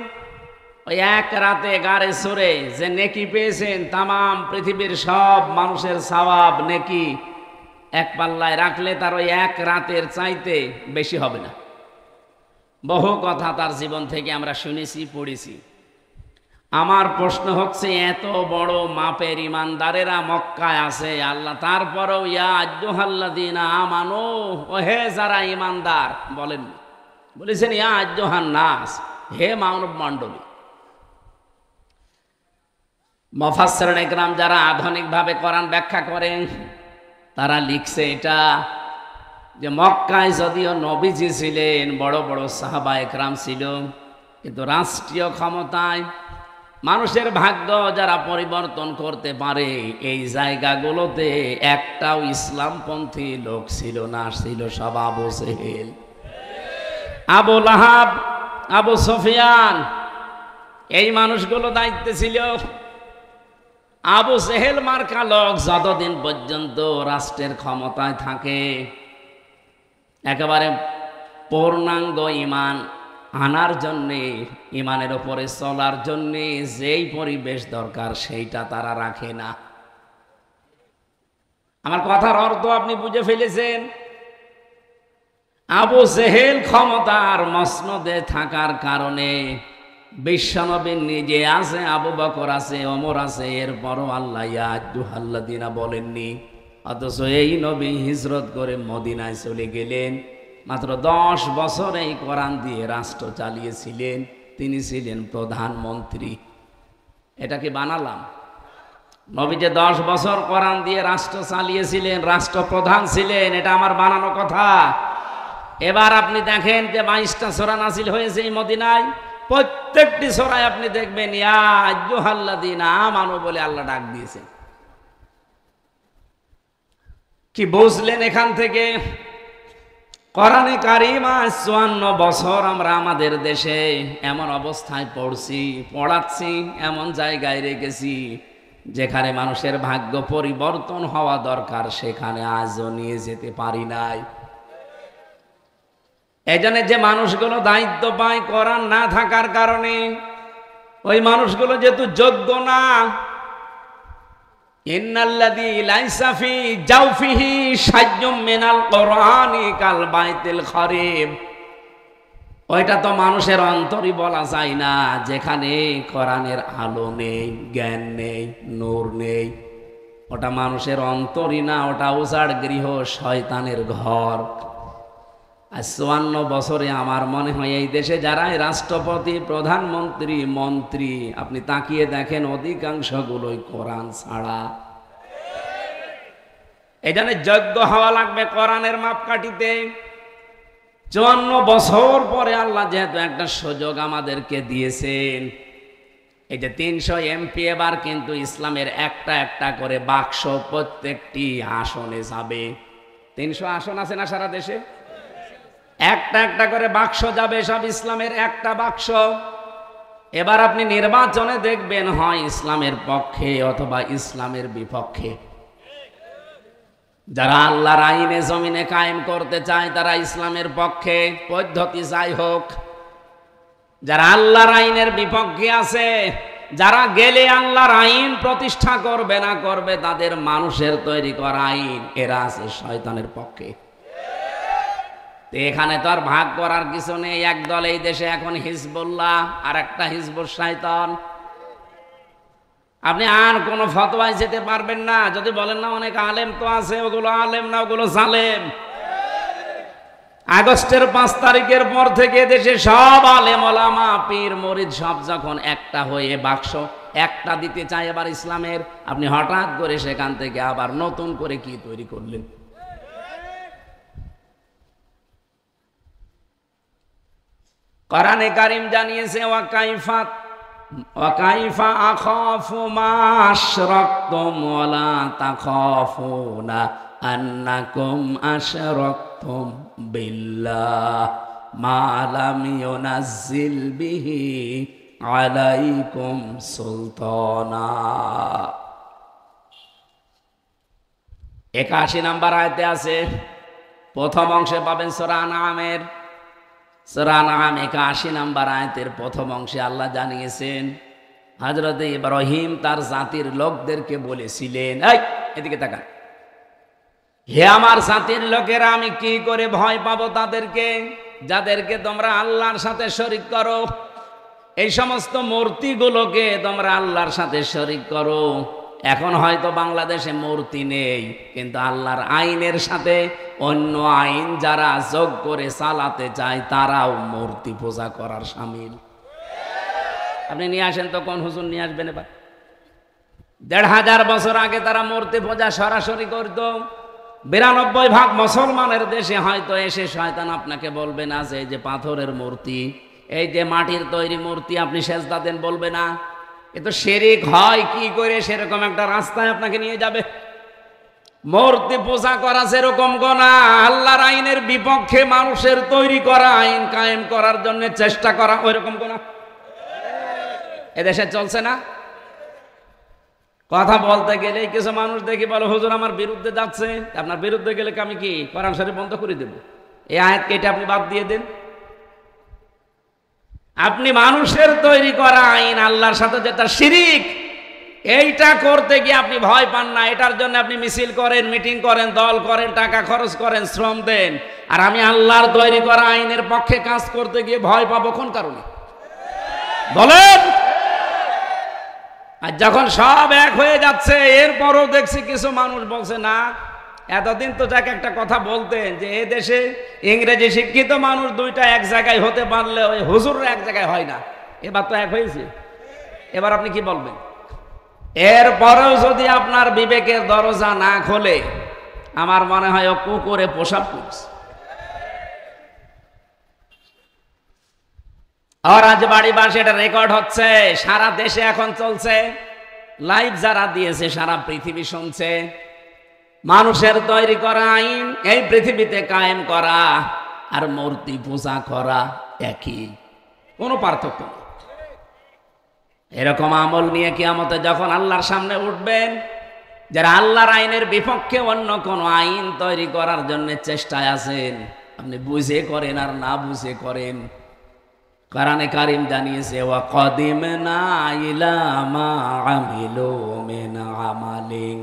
ওই এক রাতে গারে সরে যে নেকি পেয়েছেন, তামাম পৃথিবীর সব মানুষের সওয়াব নেকি এক পাল্লায় রাখলে তার ওই এক রাতের চাইতে বেশি হবে না। বহু কথা তার জীবন থেকে আমরা শুনেছি, পড়েছি। আমার প্রশ্ন হচ্ছে, এত বড় মাপের ইমানদারেরা মক্কায় আছে আল্লাহ তারপরেও ইয়া আইয়ুহাল্লাযীনা আমানু, ও হে যারা ইমানদার বলেন, বলেছেন ইয়া আইয়ুহান নাস, হে মানব মণ্ডলী। মুফাসসিরিন ইকরাম যারা আধুনিকভাবে কোরআন ব্যাখ্যা করেন, তারা লিখছে এটা যে মক্কায় যদিও নবীজি ছিলেন, বড় বড় সাহাবা একরাম ছিল, কিন্তু রাষ্ট্রীয় ক্ষমতায় মানুষের ভাগ্য যারা পরিবর্তন করতে পারে, এই জায়গাগুলোতে একটাও ইসলামপন্থী লোক ছিল না, ছিল সব আবু জেহেল, আবু লাহাব, আবু সুফিয়ান, এই মানুষগুলো দায়িত্বে ছিল। আবু জেহেল মার্কা লোক যতদিন পর্যন্ত রাষ্ট্রের ক্ষমতায় থাকে, একেবারে পূর্ণাঙ্গ ঈমান আনার জন্যে, ঈমানের ওপরে চলার জন্যে যেই পরিবেশ দরকার সেইটা তারা রাখে না। আমার কথার অর্থ আপনি বুঝে ফেলেছেন। আবু জেহেল ক্ষমতার মসনদে থাকার কারণে বিশ্বনবী নিজে আছে, আবু বকর আছে, ওমর আছে, এরপরও আল্লাহ ইয়া আইয়ুহাল্লাযীনা বলেননি। অথচ এই নবী হিজরত করে মদিনায় চলে গেলেন, মাত্র 10 বছর এই কোরআন দিয়ে রাষ্ট্র চালিয়েছিলেন, তিনি ছিলেন প্রধানমন্ত্রী। এটা কি বানালাম? নবী যে 10 বছর কোরআন দিয়ে রাষ্ট্র চালিয়েছিলেন, রাষ্ট্রপ্রধান ছিলেন, এটা আমার বানানো কথা। এবার আপনি দেখেন যে 22টা সূরা নাযিল হয়েছে এই মদিনায়, প্রত্যেকটি সূরায় আপনি দেখবেন ইয়া আইয়ুহাল্লাযীনা আমানু বলে আল্লাহ ডাক দিয়েছেন। কি বুঝলেন এখান থেকে? কোরআনে কারীম 54 বছর আমরা আমাদের দেশে এমন অবস্থায় পড়াচ্ছি, এমন জায়গায় রেখেছি যেখানে মানুষের ভাগ্য পরিবর্তন হওয়া দরকার, সেখানে আজও নিয়ে যেতে পারি নাই। এজন্য যে মানুষগুলো দায়িত্ব পায় কোরআন না থাকার কারণে, ওই মানুষগুলো যেহেতু যোগ্য না, ইন্নাল্লাযী লাইসা ফি জাওফিহি শাইয়্যুম মিনাল কোরআনি কাল বাইতিল খরিব, ওইটা তো মানুষের অন্তরই বলা যায় না, যেখানে কোরআনের আলো নেই, জ্ঞান নেই, নূর নেই, ওটা মানুষের অন্তরই না, ওটা উজাড় গৃহ, শয়তানের ঘর। আর 54 বছরে আমার মনে হয় এই দেশে যারা রাষ্ট্রপতি, প্রধানমন্ত্রী, মন্ত্রী, আপনি তাকিয়ে দেখেন অধিকাংশগুলোই কোরআন ছাড়া। এই জন্য যোগ্য হওয়া লাগবে কোরআনের মাপকাঠিতে। 54 বছর পরে আল্লাহ যেহেতু একটা সুযোগ আমাদেরকে দিয়েছেন, এই যে 300 এমপি এবার কিন্তু ইসলামের একটা একটা করে বাক্স প্রত্যেকটি আসনে যাবে। 300 আসন আছে না সারা দেশে? একটা একটা করে বাক্স যাবে, সব ইসলামের একটা বাক্স। এবার আপনি নির্বাচনে দেখবেন হয় ইসলামের পক্ষে অথবা ইসলামের বিপক্ষে। যারা আল্লাহর আইনে জমিনে কায়েম করতে চায় তারা ইসলামের পক্ষে, পদ্ধতি যাই হোক। যারা আল্লাহর আইনের বিপক্ষে আছে, যারা গেলে আল্লাহর আইন প্রতিষ্ঠা করবে না করবে, তাদের মানুষের তৈরি করা আইন, এরা আছে শয়তানের পক্ষে। এখানে তো আর ভাগ করার কিছু নেই। একদল এই দেশে এখন হিজবুল্লাহ, আর একটা হিজবুল শয়তান। আপনি আর কোনো ফতোয়ায় যেতে পারবেন না যদি বলেন না অনেক আলেম তো আছে, ওগুলো আলেম না, ওগুলো জালেম। আগস্টের 5 তারিখের পর থেকে দেশে সব আলেম ওলামা পীর মুরিদ সব যখন একটা হয়ে বাক্স একটা দিতে চায় এবার ইসলামের, আপনি হঠাৎ করে সেখান থেকে আবার নতুন করে কি তৈরি করলেন? কোরআনে কারীম জানিয়েছে ওয়াকাইফা আখাফু মা আশরাকতুম ওয়ালা তাখাফুনা আন্নাকুম আশরাকতুম বিল্লাহ মা লাম ইউনাজ্জিল বিহি আলাইকুম সুলতানা। 81 নম্বর আয়াতে আছে, প্রথম অংশে পাবেন সূরা আনআমের, সূরা আনআম 81 নম্বর আয়াতের প্রথম অংশে আল্লাহ জানিয়েছেন হযরত ইব্রাহিম তার জাতির লোকদেরকে বলেছিলেন, এই এদিকে তাকান, হে আমার জাতির লোকেরা, আমি কি করে ভয় পাবো তাদেরকে যাদেরকে তোমরা আল্লাহর সাথে শরীক করো। এই সমস্ত মূর্তিগুলোকে তোমরা আল্লাহর সাথে শরীক করো। এখন হয়তো বাংলাদেশে মূর্তি নেই, কিন্তু আল্লাহর আইনের সাথে অন্য আইন যারা যোগ করে চালাতে চায় তারাও মূর্তি পূজা করার শামিল। আপনি নিয়ে আসেন তো, কোন হুজুর নিয়ে আসবেন এবার? 1500 বছর আগে তারা মূর্তি পূজা সরাসরি করত। 92% মুসলমানের দেশে হয়তো এসে শয়তান আপনাকে বলবে না যে এই যে পাথরের মূর্তি, এই যে মাটির তৈরি মূর্তি আপনি সেজদা দেন, বলবে না। এ তো শিরক হয় কি করে, সেরকম একটা রাস্তায় আপনাকে নিয়ে যাবে। মূর্তি পূজা করা সেরকম গোনা, আল্লাহর আইনের বিপক্ষে মানুষের তৈরি করা আইন কায়েম করার জন্য চেষ্টা করা ওইরকম গোনা। এদেশে চলছে না? কথা বলতে গেলে কিছু মানুষ দেখি বলে হুজুর আমার বিরুদ্ধে যাচ্ছে। আপনার বিরুদ্ধে গেলে আমি কি কোরআন শরীফ বন্ধ করে দেব? এই আয়াত কেটে আপনি বাদ দিয়ে দেন। আপনি মানুষের তৈরি করা আইন আল্লাহর সাথে যেটা শিরিক, এইটা করতে গিয়ে আপনি ভয় পান না। এটার জন্য আপনি মিছিল করেন, মিটিং করেন, দল করেন, টাকা খরচ করেন, শ্রম দেন। আর আমি আল্লাহর তৈরি করা আইনের পক্ষে কাজ করতে গিয়ে ভয় পাবো কোন কারণে বলেন? আর যখন সব এক হয়ে যাচ্ছে, এরপরও দেখছি কিছু মানুষ বলছে না, এতদিন তো যাকে একটা কথা বলতেন যে এ দেশে ইংরেজি শিক্ষিত মানুষ দুইটা এক জায়গায় হতে পারলে ওই হুজুররা এক জায়গায় হয় না। এবার তো এক হয়েছে, এবার আপনি কি বলবেন? এরপরেও যদি আপনার বিবেকের দরজা না খোলে, আমার মনে হয় ও কুকুরে পোশাক করছে। আর আজ বাড়ি বাসে এটা রেকর্ড হচ্ছে, সারা দেশে এখন চলছে, লাইভ যারা দিয়েছে সারা পৃথিবী শুনছে। মানুষের তৈরি করা আইন এই পৃথিবীতে কায়েম করা আর মূর্তি পূজা করা একই, কোনো পার্থক্য নেই। এরকম আমল নিয়ে কিয়ামতে যখন আল্লাহর সামনে উঠবেন, যারা আল্লাহর আইনের বিপক্ষে অন্য কোনো আইন তৈরি করার জন্য চেষ্টায় আছেন, আপনি বুঝে করেন আর না বুঝে করেন, কোরআনে কারীম জানিয়েছে ওয়াকাদিমনা ইলা মা আমিলু মিন আমালিন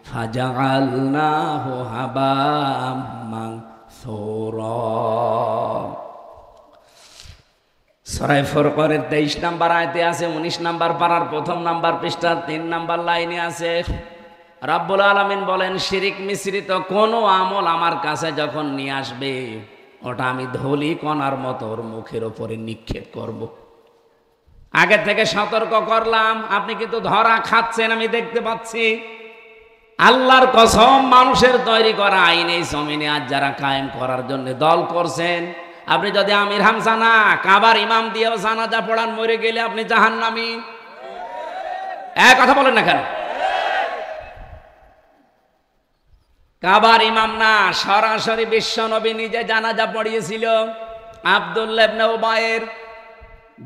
ফাজআলনাহু হাবাম মানসুরা। সূরা ফুরকানের 23 নম্বর আয়াতে আছে, 19 নম্বর পারার প্রথম নম্বর পৃষ্ঠার 3 নম্বর লাইনে আছে, রব্বুল আলামিন বলেন শিরিক মিশ্রিত কোন আমল আমার কাছে যখন নিয়ে আসবে, ওটা আমি ধুলি কণার মতো ওর মুখের উপরে নিক্ষেপ করব। আগে থেকে সতর্ক করলাম, আপনি কিন্তু ধরা খাচ্ছেন, আমি দেখতে পাচ্ছি। আল্লাহর কসম, মানুষের তৈরি করা আইন এই জমিনে আজ যারা কায়েম করার জন্য দল করছেন, আপনি যদি আমির হামজা না কাবার ইমাম দিয়েও জানাজা পড়ান, মরে গেলে আপনি জাহান্নামী। এক কথা বলেন না কেন? কাবার ইমাম না, সরাসরি বিশ্বনবী নিজে জানাজা পড়িয়েছিল। আব্দুল্লাহ ইবনে উবাইয়ের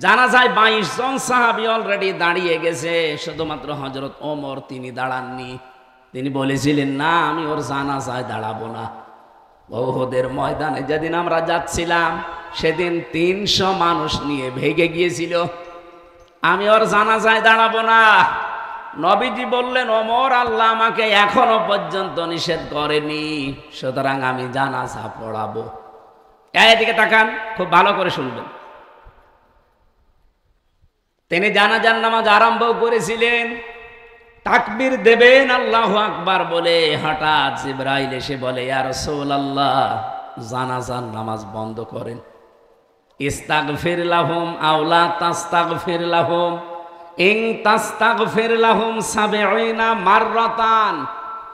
জানাজায় 22 জন সাহাবী অলরেডি দাঁড়িয়ে গেছে, শুধুমাত্র হযরত ওমর তিনি দাঁড়াননি। তিনি বলেছিলেন না, আমি ওর জানাজায় দাঁড়াবো না। উহুদের ময়দানে যেদিন আমরা যাচ্ছিলাম, সেদিন 300 মানুষ নিয়ে ভেগে গিয়েছিল। আমি ওর জানাজায় দাঁড়াবো না। নবীজি বললেন, ওমর, আল্লাহ আমাকে এখনো পর্যন্ত নিষেধ করেনি, সুতরাং আমি জানাজা পড়াবো। এদিকে তাকান, খুব ভালো করে শুনবেন। তিনি জানাজার নামাজ আরম্ভ করেছিলেন, তাকবীর দেবেন আল্লাহু আকবার বলে, হঠাৎ জিবরাইল এসে বলে, ইয়া রাসূলুল্লাহ, জানাজার নামাজ বন্ধ করেন। ইস্তাগফির লাহুম আও লা তাস্তাগফির লাহুম, ইন তাস্তাগফির লাহুম ৭০ মাররাতান।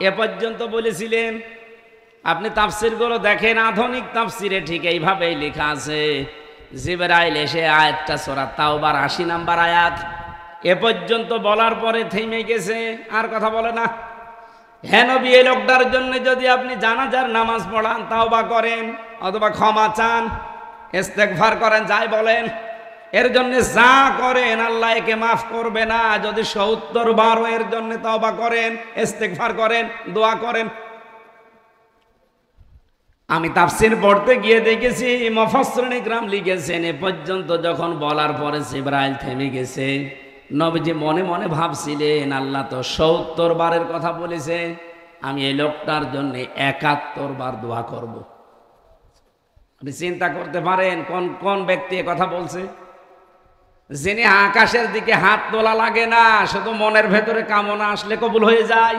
এ পর্যন্ত বলেছিলেন। আপনি তাফসিরগুলো দেখেন, আধুনিক তাফসিরে ঠিক এইভাবেই লেখা আছে। জিবরাইল এসে আয়াতটা সূরা তাওবার ৮০ নম্বর আয়াত এ পর্যন্ত বলার পরে থেমে গেছে, আর কথা বলে না। হে নবী, এই লোকটার জন্য যদি আপনি জানাজার নামাজ পড়ান, তাওবা করেন অথবা ক্ষমা চান, ইস্তেগফার করেন, যাই বলেন, এর জন্য যা করেন আল্লাহ একে মাফ করবে না। যদি ৭০ বারও এর জন্য তাওবা করেন, ইস্তেগফার করেন, দোয়া করেন। আমি তাফসীর পড়তে গিয়ে দেখেছি মুফাসসিরিন ইকরাম লিখেছেন, এ পর্যন্ত যখন বলার পরে জিবরাইল থেমে গেছে, নবীজি মনে মনে ভাবছিলেন, আল্লাহ তো ৭০ বারের কথা বলেছে, আমি এই লোকটার জন্য ৭১ বার দোয়া করব। আপনি চিন্তা করতে পারেন কোন কোন ব্যক্তি কথা বলছে, যিনি আকাশের দিকে হাত তোলা লাগে না, শুধু মনের ভেতরে কামনা আসলে কবুল হয়ে যায়।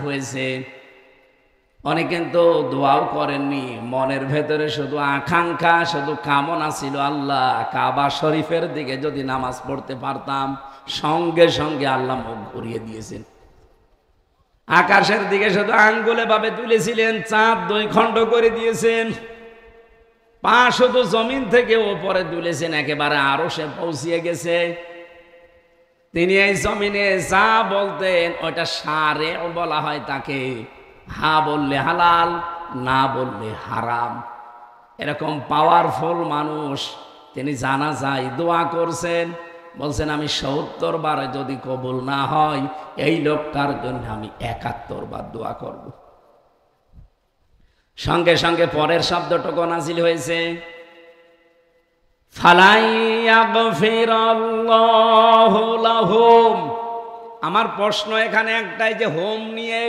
হয়েছে অনেক কিন্তু দোয়াও করেননি, মনের ভেতরে শুধু আকাঙ্ক্ষা, শুধু কামনা ছিল, আল্লাহ কাবা শরীফের দিকে যদি নামাজ পড়তে পারতাম। সঙ্গে সঙ্গে আল্লাহ মুখ ঘুরিয়ে দিয়েছেন। আকাশের দিকে শুধু আঙ্গুলে ভাবে তুলেছিলেন, চাঁদ 2 খণ্ড করে দিয়েছেন। পা শুধু জমিন থেকে ওপরে তুলেছেন, একেবারে আরশে পৌঁছিয়ে গেছে। তিনি এই জমিনে যা বলতেন ওইটা সারে বলা হয় তাকে। হা বললে হালাল, না বললে হারাম। এরকম পাওয়ারফুল মানুষ তিনি জানাজায় দোয়া করছেন, বলছেন আমি ৭০ বার যদি কবুল না হয়, এই লোকটার জন্য আমি ৭১ বার দোয়া করব। সঙ্গে সঙ্গে পরের শব্দটুকু নাজিল হয়েছে, ফালাইয়াগফিরাল্লাহু লাহুম। আমার প্রশ্ন এখানে একটাই, যে হোম নিয়ে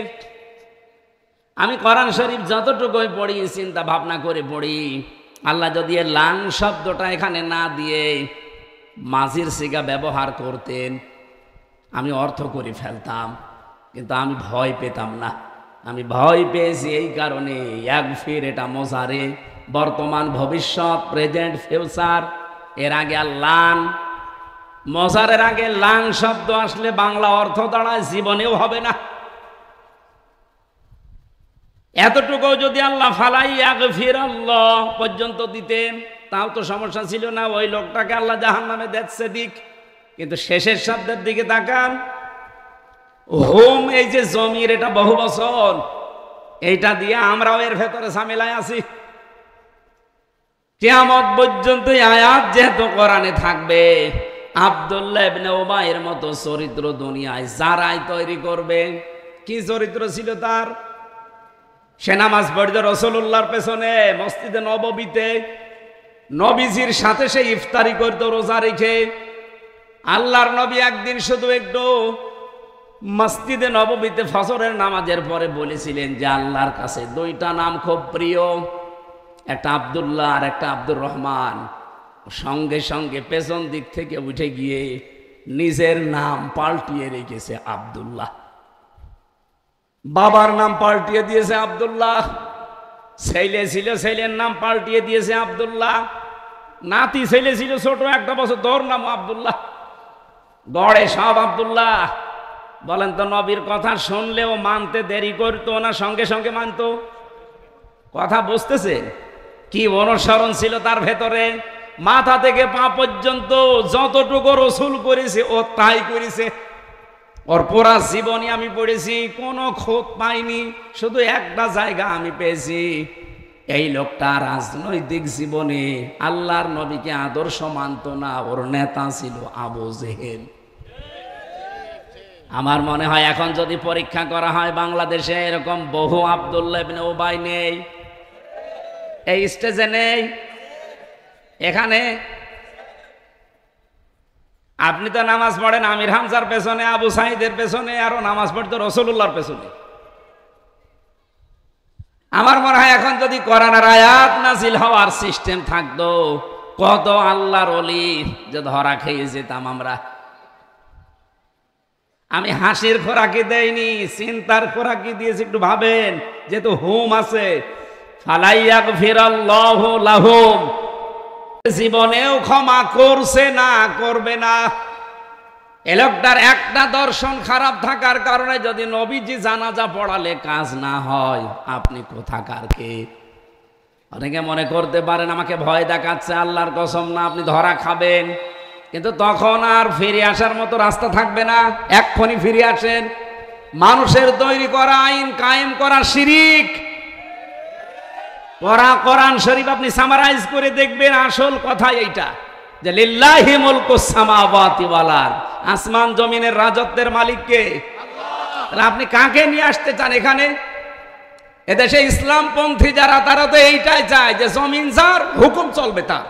আমি কোরআন শরীফ যতটুকুই পড়ি, চিন্তা ভাবনা করে পড়ি, আল্লাহ যদি লাং শব্দটা এখানে না দিয়ে মাজির সিগা ব্যবহার করতেন, আমি অর্থ করে ফেলতাম, কিন্তু আমি ভয় পেতাম না। আমি ভয় পেয়েছি এই কারণে, ইয়াগফির এটা মোজারে, বর্তমান, ভবিষ্যৎ, প্রেজেন্ট, ফিউচার। এর আগে লান, মোজারের আগে লাং শব্দ আসলে বাংলা অর্থ দাঁড়ায় জীবনেও হবে না। এতটুকু যদি আল্লাহ ফালাইয়াগফিরাল্লাহ পর্যন্ত দিতেন, তাও তো সমস্যা ছিল না। ওই লোকটাকে আল্লাহ জাহান্নামে দিচ্ছে দিক, কিন্তু শেষের শব্দের দিকে তাকান। হোম, এই যে জমির, এটা বহু বছর, এইটা দিয়ে আমরাও এর ভেতরে ঝামেলায় আছি। কিয়ামত পর্যন্ত আয়াত যেহেতু কোরআনে থাকবে, আব্দুল্লাহ ইবনে উবাইয়ের মতো চরিত্র দুনিয়ায় যারাই তৈরি করবে। কি চরিত্র ছিল তার? সে নামাজ পড়তো রাসূলুল্লাহর পেছনে মসজিদে নববীতে, নবীজির সাথে সে ইফতারি করতো রোজা রেখে। আল্লাহর নবী একদিন শুধু একটু মসজিদে নববীতে ফজরের নামাজের পরে বলেছিলেন যে আল্লাহর কাছে 2টা নাম খুব প্রিয়, একটা আব্দুল্লাহ আর একটা আব্দুর রহমান। সঙ্গে সঙ্গে পেছন দিক থেকে উঠে গিয়ে নিজের নাম পাল্টিয়ে রেখেছে আব্দুল্লাহ। বাবার নাম পাল্টিয়ে দিয়েছে আব্দুল্লাহ, ছেলে ছিল ছেলের নাম পাল্টিয়ে দিয়েছে আব্দুল্লাহ, নাতি ছেলে ছিল ছোট 1 বছর, তোর নাম আব্দুল্লাহ, গড়ে সব আব্দুল্লাহ। বলেন তো, নবীর কথা শুনলেও মানতে দেরি করতো না, সঙ্গে সঙ্গে মানতো? কথা বুঝতেছে? কি অনুসরণ ছিল তার ভেতরে! মাথা থেকে পা পর্যন্ত যতটুকু রসুল করেছে ও তাই করেছে। ওর পুরা জীবনী আমি পড়েছি, কোনো খোঁজ পাইনি, শুধু একটা জায়গা আমি পেয়েছি, এই লোকটা রাজনৈতিক জীবনে আল্লাহর নবীকে আদর্শ মানত না, ওর নেতা ছিল আবু জেহেল। আমার মনে হয় এখন যদি পরীক্ষা করা হয় বাংলাদেশে এরকম বহু আব্দুল্লাহ ইবনে উবাই নেই, এই স্টেজে নেই, এখানে। আপনি তো নামাজ পড়েন আমির হামজার পেছনে, আবু সাইদের পেছনে, আরো নামাজ পড়তো রাসূলুল্লাহর পেছনে। আমার মনে হয় এখন যদি কোরআনের আয়াত নাজিল হওয়ার সিস্টেম থাকতো, কত আল্লাহর ওলি যে ধরা খেয়ে যেতাম আমরা। আমি হাসির খোরাকি দেইনি, চিন্তার খোরাকি দিয়েছি। একটু ভাবেন, যেহেতু হুম আছে, ফালাইয়াগফিরাল্লাহু লাহুম, জীবনেও ক্ষমা করছে না, করবে না। এ লোকটার একটা দর্শন খারাপ থাকার কারণে যদি নবীজি জানাজা পড়ালে কাজ না হয়, আপনি কোথাকার কে? অনেকে মনে করতে পারেন আমাকে ভয় দেখাচ্ছে, আল্লাহর কসম না, আপনি ধরা খাবেন। কিন্তু তখন আর ফিরে আসার মতো রাস্তা থাকবে না। এক্ষুনি ফিরে আসেন। মানুষের তৈরি করা আইন কায়েম করা শিরিক। কোরআন শরীফ আপনি সামারাইজ করে দেখবেন, আসল কথা এইটা যে লিল্লাহি মুলকুস সামাওয়াতি ওয়াল আরদ, আসমান জমিনের রাজত্বের মালিক কে? আল্লাহ। আপনি কাকে নিয়ে আসতে চান এখানে? এদেশে ইসলামপন্থী যারা, তারা তো এইটাই চায় যে জমিন যার, হুকুম চলবে তার।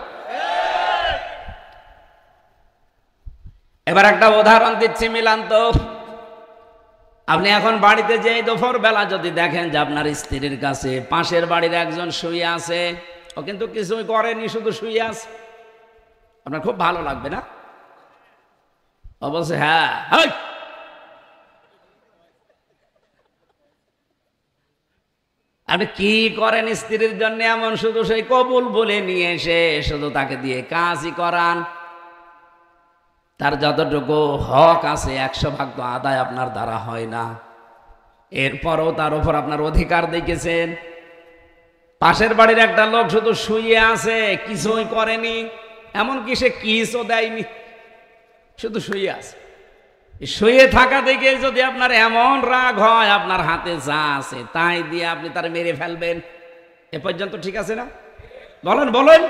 এবার একটা উদাহরণ দিচ্ছি, মিলান তো। আপনি এখন বাড়িতে যে দুপুর বেলা যদি দেখেন যে আপনার স্ত্রীর কাছে পাশের বাড়ির একজন শুয়ে আছে, ও কিন্তু কিছুই করেনি, শুধু শুয়ে আছে, আপনার খুব ভালো লাগবে না? অবশ্যই হ্যাঁ। আপনি কি করেন স্ত্রীর জন্য এমন? শুধু সেই কবুল বলে নিয়ে এসে শুধু তাকে দিয়ে কাজই করান। তার যতটুকু হক আছে 100% তো আদায় আপনার দ্বারা হয় না। এরপরও তার উপর আপনার অধিকার দেখেছেন। পাশের বাড়ির একটা লোক শুধু শুয়ে আছে, কিছুই করেনি, এমনকি সে কিছু দেয়নি, শুধু শুয়ে আছে। শুয়ে থাকা দেখে যদি আপনার এমন রাগ হয়, আপনার হাতে যা আছে তাই দিয়ে আপনি তার মেরে ফেলবেন, এ পর্যন্ত ঠিক আছে না? বলেন বলেন।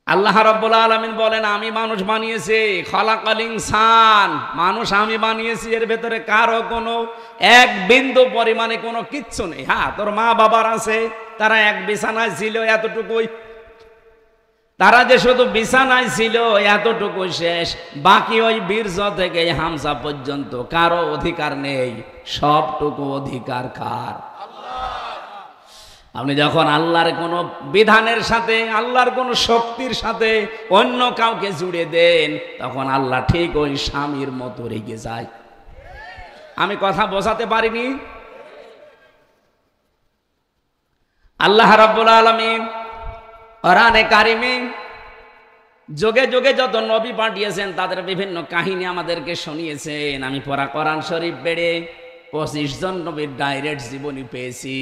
আল্লাহ রাব্বুল আলামিন বলেন, আমি মানুষ বানিয়েছি, খালাকাল ইনসান, মানুষ আমি বানিয়েছি, এর ভেতরে কারো কোনো এক বিন্দু পরিমাণে কোনো কিচ্ছু নেই। হ্যাঁ, তোর মা বাবার আছে, তারা এক বিছানায় ছিল, এতটুকুই। তারা যে শুধু বিছানায় ছিল এতটুকু শেষ, বাকি ওই বীর্য থেকে হামসা পর্যন্ত কারো অধিকার নেই। সবটুকু অধিকার কার? আপনি যখন আল্লাহর কোনো বিধানের সাথে, আল্লাহর কোনো শক্তির সাথে অন্য কাউকে জুড়ে দেন, তখন আল্লাহ ঠিক ওই স্বামীর মতো রেগে যায়। আমি কথা বোঝাতে পারিনি? আল্লাহ রাব্বুল আলামিন কোরআনে কারিমে যুগে যুগে যত নবী পাঠিয়েছেন তাদের বিভিন্ন কাহিনী আমাদেরকে শুনিয়েছেন। আমি পড়া কোরআন শরীফ বেড়ে 25 জন নবীর ডাইরেক্ট জীবনী পেয়েছি,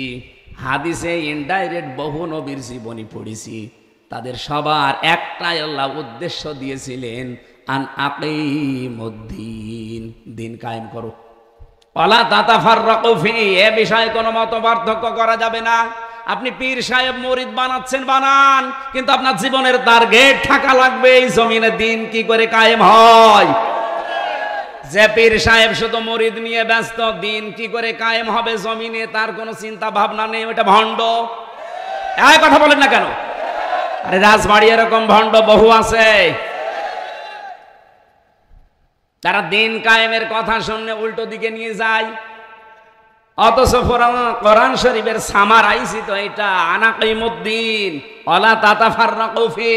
হাদিসে ইনডাইরেক্ট বহু নবীর জীবনী পড়েছি। তাদের সবার একটাই আল্লাহ উদ্দেশ্য দিয়েছিলেন, আন আকিমুদ্দিন, দিন কায়েম করো, ওয়ালা তাতাফাররাকু ফি, এ বিষয়ে কোনো মত পার্থক্য করা যাবে না। আপনি পীর সাহেব মুরিদ বানাচ্ছেন, বানান, কিন্তু আপনার জীবনের টার্গেট থাকা লাগবে, এই জমিনে দিন কি করে কায়েম হয়। যে পীর সাহেব শুধু মুরিদ নিয়ে ব্যস্ত, দিন কি করে কায়েম হবে জমিনে তার কোনো চিন্তা ভাবনা নেই, ওটা ভণ্ড। এই কথা বলেন না কেন? আরে রাজবাড়ি এরকম ভণ্ড বহু আছে, তারা দিন কায়েমের কথা শুনে উল্টো দিকে নিয়ে যায়। অথচ কোরআন শরীফের সামারাইজি তো এটা, আনাকিমুদ্দিন ওয়ালা তাতাফাররাকু ফি।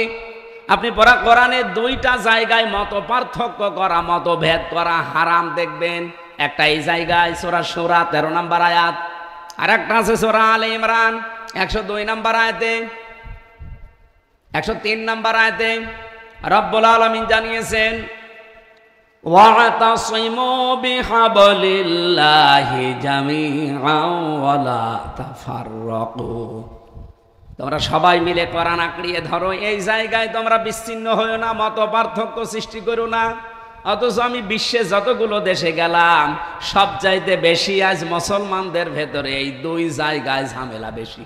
আপনি পড়া কোরআনে দুইটা জায়গায় মত পার্থক্য করা, মতভেদ করা হারাম দেখবেন। একটা এই জায়গায় সূরা শুরা 13 নম্বর আয়াত, আর একটা আছে সূরা আলে ইমরান 102 নম্বর আয়াতে, 103 নম্বর আয়াতে রব্বুল আলামিন জানিয়েছেন, ওয়াতাসিমু বিহাবলিল্লাহি জামিআন ওয়ালা তাফাররাকু, তোমরা সবাই মিলে কোরআন আঁকড়িয়ে ধরো, এই জায়গায় তোমরা বিচ্ছিন্ন হয়ো না, মত পার্থক্য সৃষ্টি করো না। অথচ আমি বিশ্বে যতগুলো দেশে গেলাম, সব চাইতে বেশি আজ মুসলমানদের ভেতরে এই দুই জায়গায় ঝামেলা বেশি।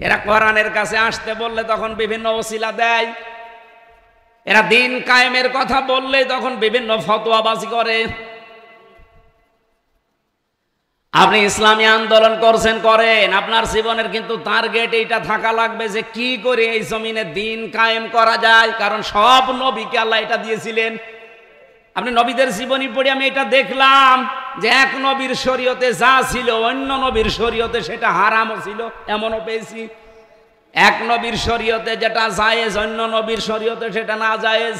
এরা কোরআনের কাছে আসতে বললে তখন বিভিন্ন ওসিলা দেয়। এরা দিন কায়েমের কথা বললে তখন বিভিন্ন ফতোয়াবাজি করে। আপনি ইসলামী আন্দোলন করছেন, করেন, আপনার জীবনের কিন্তু টার্গেট এইটা থাকা লাগবে যে কি করে এই জমিনে দিন কায়েম করা যায়। কারণ সব নবীকে আল্লাহ এটা দিয়েছিলেন। আপনি নবীদের জীবনী পড়ে আমি এটা দেখলাম যে এক নবীর শরীয়তে যা ছিল অন্য নবীর শরীয়তে সেটা হারামও ছিল, এমনও পেয়েছি। এক নবীর শরীয়তে যেটা জায়েজ অন্য নবীর শরীয়তে সেটা না জায়েজ।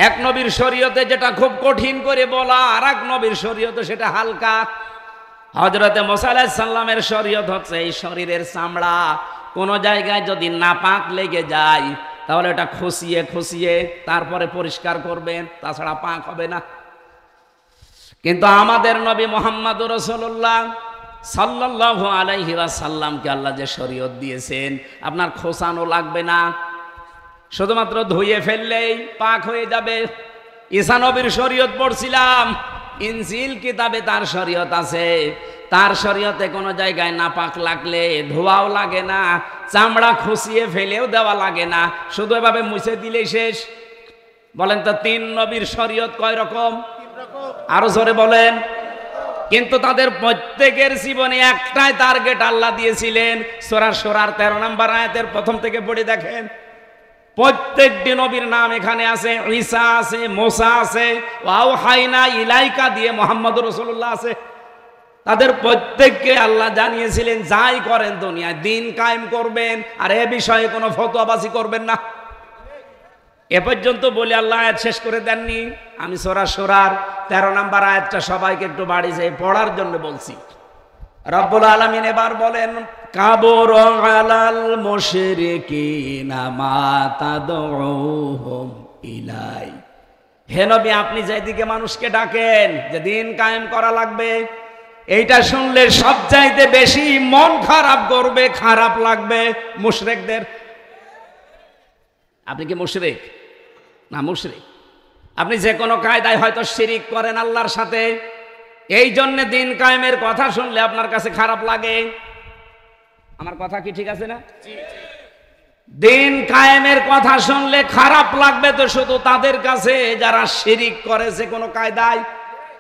এক নবীর শরীয়তে যেটা খুব কঠিন করে বলা আর এক নবীর শরীয়তে সেটা হালকা। হযরতে মুসা আলাইহিস সালামের শরীয়ত হচ্ছে এই শরীরের চামড়া কোন জায়গায় যদি নাপাক লেগে যায় তাহলে এটা খুশিয়ে খুশিয়ে তারপরে পরিষ্কার করবেন, তাছাড়া পাক হবে না। কিন্তু আমাদের নবী মুহাম্মদুর রাসূলুল্লাহ সাল্লাল্লাহু আলাইহি ওয়াসাল্লামকে আল্লাহ যে শরীয়ত দিয়েছেন, আপনার খোসানো লাগবে না, শুধুমাত্র ধুয়ে ফেললেই পাক হয়ে যাবে। ঈসা নবীর শরীয়ত পড়ছিলাম, ইনজিল কিতাবে তার শরীয়ত আছে। তার শরীয়তে কোনো জায়গায় নাপাক লাগলে ধোয়াও লাগে না, চামড়া খুশিয়ে ফেলেও দেওয়া লাগে না, শুধু এভাবে মুছে দিলেই শেষ। বলেন তো তিন নবীর শরীয়ত কয় রকম? আরো জোরে বলেন। কিন্তু তাদের প্রত্যেকের জীবনে একটাই টার্গেট আল্লাহ দিয়েছিলেন। সূরা সূরার 13 নম্বর আয়াতের প্রথম থেকে পড়ে দেখেন, প্রত্যেকটি নবীর নাম এখানে আছে। ঈসা আছে, মুসা আছে, ওয়াহাইনা ইলাইকা দিয়ে মুহাম্মদুর রাসূলুল্লাহ আছে। তাদের প্রত্যেককে আল্লাহ জানিয়েছিলেন যাই করেন দুনিয়ায় দিন কায়েম করবেন, আর এ বিষয়ে কোনো ফতোয়াবাজি করবেন না। এ পর্যন্ত বলে আল্লাহ আয়াত শেষ করে দেননি। আমি সূরা সূরার 13 নম্বর আয়াতটা সবাইকে একটু বাড়ি যেয়ে পড়ার জন্য বলছি। রব্বুল আলামিন এবার বলেন, কাবুর আলাল মুশরিকিনা মা তাদউহুম ইলাই। হে নবী, আপনি যেদিকে মানুষকে ডাকেন যে দিন কায়েম করা লাগবে, এইটা শুনলে সবচাইতে বেশি মন খারাপ করবে, খারাপ লাগবে মুশরিকদের। আপনি কি মুশরিক? না মুশরিক। আপনি যে কোনো কায়দায় হয়তো শিরিক করেন আল্লাহর সাথে, এই জন্য দিন কায়েমের কথা শুনলে আপনার কাছে খারাপ লাগে। আমার কথা কি ঠিক আছে না? দিন কায়েমের কথা শুনলে খারাপ লাগবে তো শুধু তাদের কাছে যারা শিরিক করেছে কোনো কায়দায়।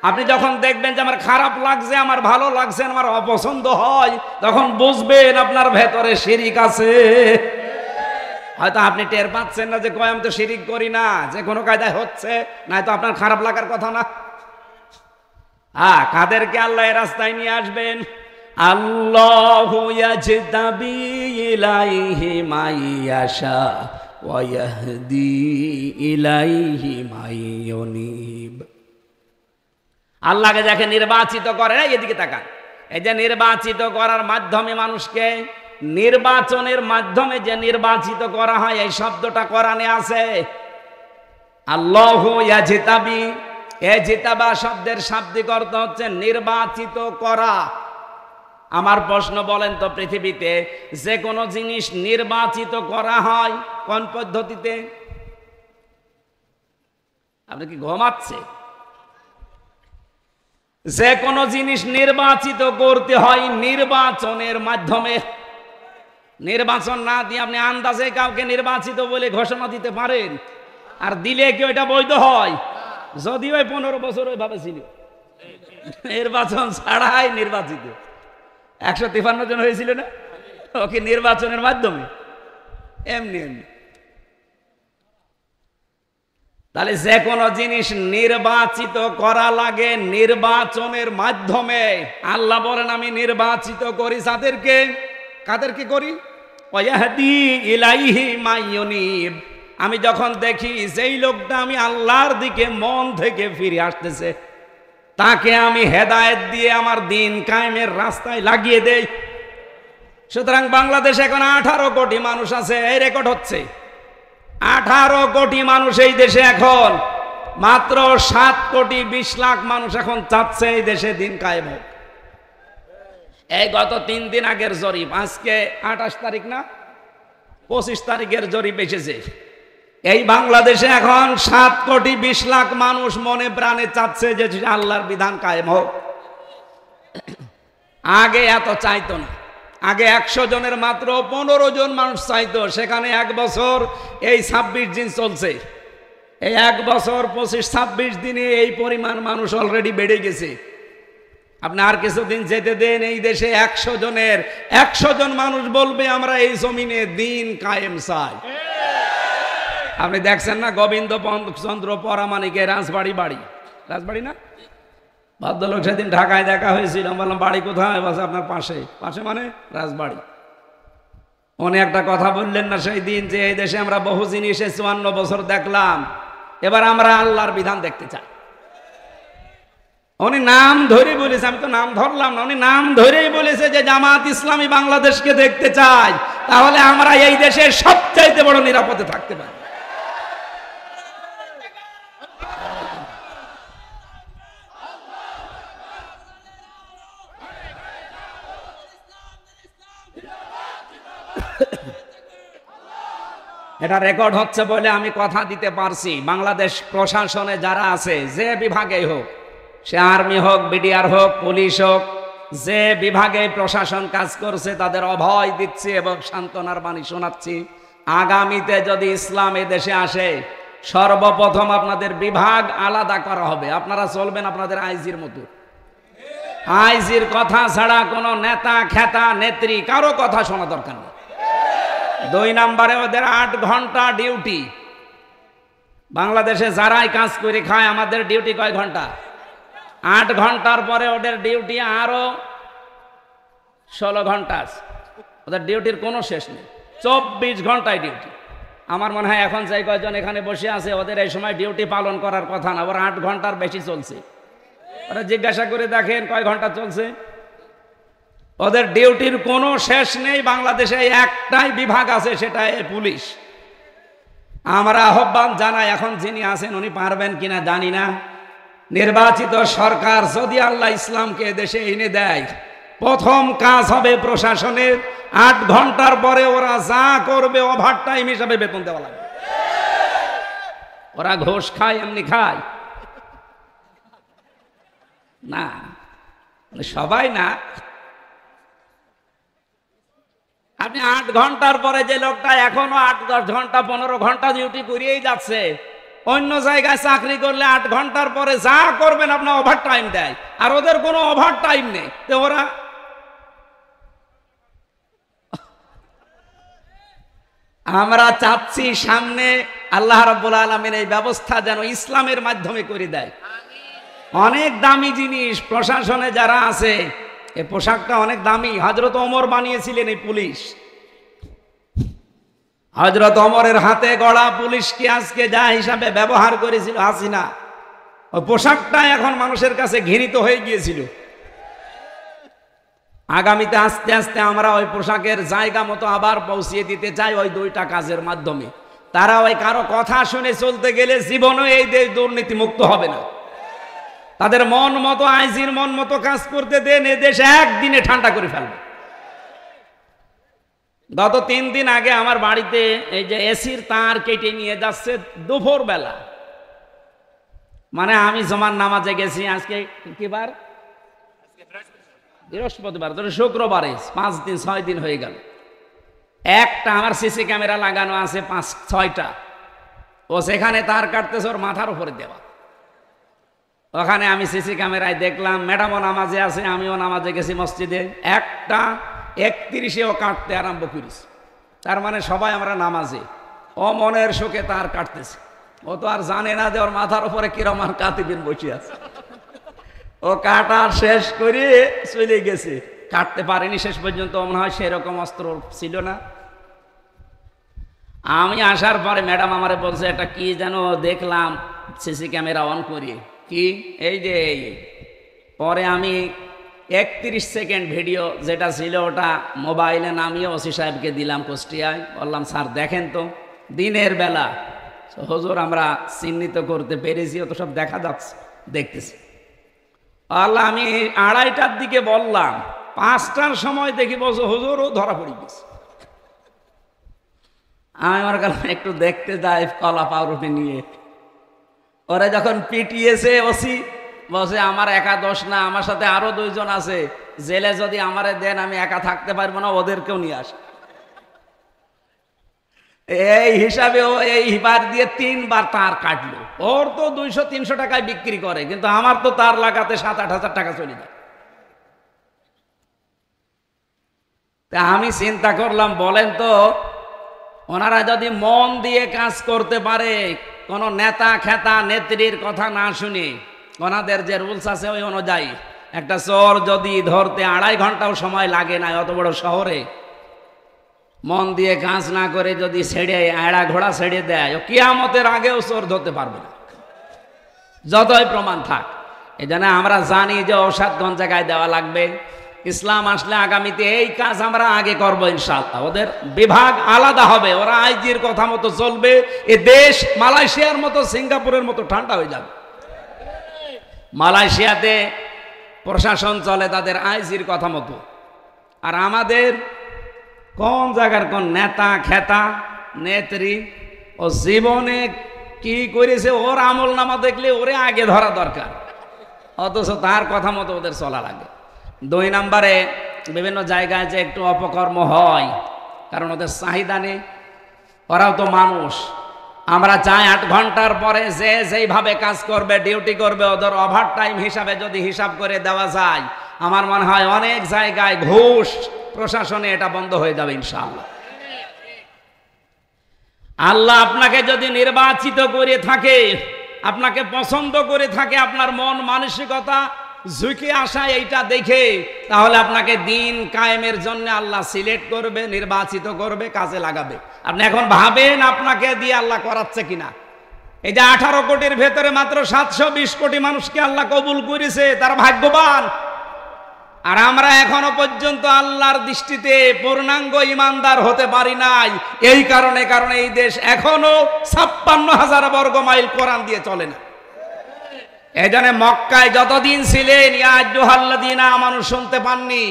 আপনি যখন দেখবেন যে আমার খারাপ লাগছে, আমার ভালো লাগছে, আমার অপছন্দ হয়, তখন বুঝবেন আপনার ভেতরে শিরিক আছে। হয়তো আপনি টের পাচ্ছেন না যে কয় আমি তো শিরিক করি না, যে কোনো কায়দায় হচ্ছে, নয়তো আপনার খারাপ লাগার কথা না। হ্যাঁ, কাদেরকে আল্লাহ এই রাস্তায় নিয়ে আসবেন? আল্লাহু ইয়াজতাবি ইলাইহি মাইয়াশা ওয়া ইয়াহদি ইলাইহি মাইয়ুনিব। আল্লাহকে যাকে নির্বাচিত করে, এদিকে তাকান, এই যে নির্বাচিত করার মাধ্যমে মানুষকে, নির্বাচনের মাধ্যমে যে নির্বাচিত করা হয়, এই শব্দটা কোরআনে আছে। আল্লাহু ইয়াজতাবি, এজিতাবা শব্দের শাব্দিক অর্থ হচ্ছে নির্বাচিত করা। আমার প্রশ্ন, বলেন তো পৃথিবীতে যে কোনো জিনিস নির্বাচিত করা হয় কোন পদ্ধতিতে? আপনি কি ঘুমাচ্ছে? যে কোনো জিনিস নির্বাচিত করতে হয় নির্বাচনের মাধ্যমে। নির্বাচন না দিয়ে আপনি আন্দাজে কাউকে নির্বাচিত বলে ঘোষণা দিতে পারেন, আর দিলে কি ওইটা বৈধ হয়? যদিও 15 বছর ওইভাবে ছিল, নির্বাচন ছাড়াই নির্বাচিত। 153 জন হয়েছিল না, ওকে নির্বাচনের মাধ্যমে এমনি এমনি। তাহলে যে কোনো জিনিস নির্বাচিত করা লাগে নির্বাচনের মাধ্যমে। আল্লাহ বলেন আমি নির্বাচিত করি যাদেরকে, কাদেরকে করি? ওয়াহদি ইলাইহি মাইয়ুনিব। আমি যখন দেখি যেই লোকটা আমি আল্লাহর দিকে মন থেকে ফিরে আসতেছে, তাকে আমি হেদায়েত দিয়ে আমার দিন কায়েমের রাস্তায় লাগিয়ে দেই। সুতরাং বাংলাদেশে এখন 18 কোটি মানুষ আছে, এই রেকর্ড হচ্ছে। 18 কোটি মানুষ এই দেশে, এখন মাত্র 7 কোটি 20 লাখ মানুষ এখন চাচ্ছে এই দেশে দিন কায়েম হোক। এই গত 3 দিন আগের জরিপ, আজকে 28 তারিখ না, 25 তারিখের জরিপ এসেছে। এই বাংলাদেশে এখন 7 কোটি 20 লাখ মানুষ মনে প্রাণে চাচ্ছে যে আল্লাহর বিধান কায়েম হোক। আগে এত চাইতো না, আগে 100 জনের মাত্র 15 জন মানুষ চাইতো, সেখানে 1 বছর এই 26 দিন চলছে। এই 1 বছর 25-26 দিনে এই পরিমাণ মানুষ অলরেডি বেড়ে গেছে। আপনি আর কিছুদিন যেতে দেন, এই দেশে 100 জন মানুষ বলবে আমরা এই জমিনে দিন কায়েম চাই। আপনি দেখছেন না গোবিন্দ চন্দ্র পরামানিকের রাজবাড়ি না, ভদ্রলোক সেদিন ঢাকায় দেখা হয়েছিল। বললাম বাড়ি কোথায়? বলছে আপনার পাশে। পাশে মানে রাজবাড়ি। উনি একটা কথা বললেন না সেই দিন, যে এই দেশে আমরা বহু জিনিসে 54 বছর দেখলাম, এবার আমরা আল্লাহর বিধান দেখতে চাই। উনি নাম ধরে বলেছে, আমি তো নাম ধরলাম না, উনি নাম ধরেই বলেছে যে জামাত ইসলামী বাংলাদেশকে দেখতে চাই, তাহলে আমরা এই দেশের সবচাইতে বড় নিরাপদে থাকতে পারি। এটা রেকর্ড হচ্ছে বলে আমি কথা দিতে পারছি, বাংলাদেশ প্রশাসনে যারা আছে, যে বিভাগেই হোক, সে আর্মি হোক, বিডিআর হোক, পুলিশ হোক, যে বিভাগে প্রশাসন কাজ করছে তাদের অভয় দিচ্ছি এবং সান্ত্বনার বাণী শোনাচ্ছি। আগামীতে যদি ইসলাম এই দেশে আসে, সর্বপ্রথম আপনাদের বিভাগ আলাদা করা হবে। আপনারা চলবেন আপনাদের আইজির মতো। আইজির কথা ছাড়া কোনো নেতা খেতা নেত্রী কারো কথা শোনা দরকার নেই। 2 নম্বরে ওদের 8 ঘন্টা ডিউটি। বাংলাদেশে যারাই কাজ করে খায়, আমাদের ডিউটি কয় ঘন্টা? 8 ঘন্টার পরে ওদের ডিউটি আরো 16 ঘন্টা। ওদের ডিউটির কোনো শেষ নেই, 24 ঘন্টায় ডিউটি। আমার মনে হয় এখন যে কয়জন এখানে বসে আছে, ওদের এই সময় ডিউটি পালন করার কথা না, ওরা 8 ঘন্টার বেশি চলছে। ওরা জিজ্ঞাসা করে দেখেন কয় ঘন্টা চলছে। ওদের ডিউটির কোনো শেষ নেই। বাংলাদেশে একটাই বিভাগ আছে, সেটা পুলিশ। আমরা আহ্বান জানাই, এখন যিনি আছেন উনি পারবেন কিনা জানি না, নির্বাচিত সরকার যদি আল্লাহ ইসলামকে দেশে এনে দেয়, প্রথম কাজ হবে প্রশাসনের 8 ঘন্টার পরে ওরা যা করবে ওভার টাইম হিসাবে বেতন দেওয়া লাগবে। ওরা ঘোষ খায়, এমনি খায় না, সবাই না। আপনি 8 ঘন্টার পরে যে লোকটা এখনো 8-10 ঘন্টা 15 ঘন্টা ডিউটি করিয়েই যাচ্ছে, অন্য জায়গায় চাকরি করলে 8 ঘন্টার পরে যা করবেন আপনার ওভার টাইম দেয়, আর ওদের কোনো ওভার টাইম নেই। তো ওরা আমরা চাচ্ছি সামনে আল্লাহ রাব্বুল আলামিন এই ব্যবস্থা যেন ইসলামের মাধ্যমে করে দেয়। অনেক দামি জিনিস প্রশাসনে যারা আছে, এই পোশাকটা অনেক দামি। হযরত ওমর বানিয়েছিলেন এই পুলিশ। হযরত ওমরের হাতে গড়া পুলিশকে আজকে যা হিসাবে ব্যবহার করেছিল হাসিনা, ওই পোশাকটা এখন মানুষের কাছে ঘৃণিত হয়ে গিয়েছিল। আগামীতে আস্তে আস্তে আমরা ওই পোশাকের জায়গা মতো আবার পৌঁছিয়ে দিতে চাই ওই 2টা কাজের মাধ্যমে। তারা ওই কারো কথা শুনে চলতে গেলে জীবনও এই দেশ দুর্নীতি মুক্ত হবে না। তাদের মন মতো, আইজির মন মতো কাজ করতে দেন, এ দেশ একদিনে ঠান্ডা করে ফেলবে। গত 3 দিন আগে আমার বাড়িতে এই যে এসির তার কেটে নিয়ে যাচ্ছে দুপুর বেলা, মানে আমি জমার নামাজে গেছি। আজকে কি বার? বৃহস্পতিবার, ধরো শুক্রবারে 5 দিন 6 দিন হয়ে গেল। একটা আমার সিসি ক্যামেরা লাগানো আছে 5-6টা। ও সেখানে তার কাটতেছে ওর মাথার উপরে দেওয়া। ওখানে আমি সিসি ক্যামেরায় দেখলাম ম্যাডামও নামাজে আছে, আমিও নামাজে গেছি মসজিদে। 1:31 ও কাটতে আরম্ভ করেছি। তার মানে সবাই আমরা নামাজে, ও মনের শোকে তার কাটতেছে। ও তো আর জানে না যে ওর মাথার উপরে কিরমান কাতিবিন বসে আছে। ও কাটা শেষ করে চলে গেছে, কাটতে পারেনি শেষ পর্যন্ত। মনে হয় সেরকম অস্ত্র ছিল না। আমি আসার পরে ম্যাডাম আমারে বলছে এটা কি যেন দেখলাম সিসি ক্যামেরা অন করিয়ে। কি? এই যে পরে আমি 31 সেকেন্ড ভিডিও যেটা ছিল ওটা মোবাইলে নামিয়ে ওসি সাহেবকে দিলাম কুষ্টিয়ায়। বললাম স্যার দেখেন তো, দিনের বেলা হুজুর আমরা চিহ্নিত করতে পেরেছি, ও তো সব দেখা যাচ্ছে, দেখতেছি। আল্লাহ, আমি 2:30টার দিকে বললাম, 5টার সময় দেখি বলছো হুজুর ও ধরা পড়ে গেছে। আমি আমার কাছে একটু দেখতে যাই কলা পাউরুটি নিয়ে। ওরা যখন পিটিয়েছে ওসি বলছে আমার একা দোষ না, আমার সাথে আরো 2 জন আছে, জেলে যদি আমারে দেন আমি একা থাকতে পারবো না, ওদেরকেও নিয়ে আসে। এই হিসাবে ও এই হিবার দিয়ে 3 বার তার কাটলো। ওর তো 200-300 টাকায় বিক্রি করে, কিন্তু আমার তো তার লাগাতে 7-8 হাজার টাকা চলে যায়। তা আমি চিন্তা করলাম, বলেন তো ওনারা যদি মন দিয়ে কাজ করতে পারে, কোন নেতা খেতা নেত্রীর কথা না শুনে, ওনাদের যে রুলস আছে ওই অনুযায়ী, একটা চোর যদি ধরতে 2.5 ঘন্টাও সময় লাগে না অত বড় শহরে, মন দিয়ে কাজ না করে যদি ছেড়ে আড়া ঘোড়া ছেড়ে দেয়, ও কিয়ামতের আগেও চোর ধরতে পারবে না, যতই প্রমাণ থাক। এই জন্য আমরা জানি যে ঔষধ কোন জায়গায় দেওয়া লাগবে। ইসলাম আসলে আগামীতে এই কাজ আমরা আগে করব ইনশাআল্লাহ। ওদের বিভাগ আলাদা হবে, ওরা আইজির কথা মতো চলবে। এ দেশ মালয়েশিয়ার মতো সিঙ্গাপুরের মতো ঠান্ডা হয়ে যাবে। মালয়েশিয়াতে প্রশাসন চলে তাদের আইজির কথা মতো, আর আমাদের কোন জায়গার কোন নেতা খেতা নেত্রী ও জীবনে কি করেছে ওর আমল নামা দেখলে ওরে আগে ধরা দরকার, অথচ তার কথা মতো ওদের চলা লাগে। 2 নম্বরে বিভিন্ন জায়গায় যে একটু অপকর্ম হয়, কারণ ওদের চাহিদা নেই, ওরাও তো মানুষ। আমরা চাই 8 ঘন্টার পরে যে যেইভাবে কাজ করবে, ডিউটি করবে, ওদের ওভার টাইম হিসাবে যদি হিসাব করে দেওয়া যায়, আমার মনে হয় অনেক জায়গায় ঘুষ প্রশাসনে এটা বন্ধ হয়ে যাবে ইনশাআল্লাহ। আল্লাহ আপনাকে যদি নির্বাচিত করে থাকে, আপনাকে পছন্দ করে থাকে, আপনার মন মানসিকতা ঝুঁকে আসা এইটা দেখে, তাহলে আপনাকে দিন কায়েমের জন্য আল্লাহ সিলেক্ট করবে, নির্বাচিত করবে, কাজে লাগাবে। আপনি এখন ভাবেন আপনাকে দিয়ে আল্লাহ করাচ্ছে কিনা। এই যে 18 কোটির ভেতরে মাত্র 720 কোটি মানুষকে আল্লাহ কবুল করেছে, তারা ভাগ্যবান। আর আমরা এখনো পর্যন্ত আল্লাহর দৃষ্টিতে পূর্ণাঙ্গ ইমানদার হতে পারি নাই। এই কারণে এই দেশ এখনো 56,000 বর্গ মাইল কোরআন দিয়ে চলে না। এই জন্য মক্কায় যতদিন ছিলেন ইয়া আইয়ুহাল্লাযীনা আমানু শুনতে পাননি,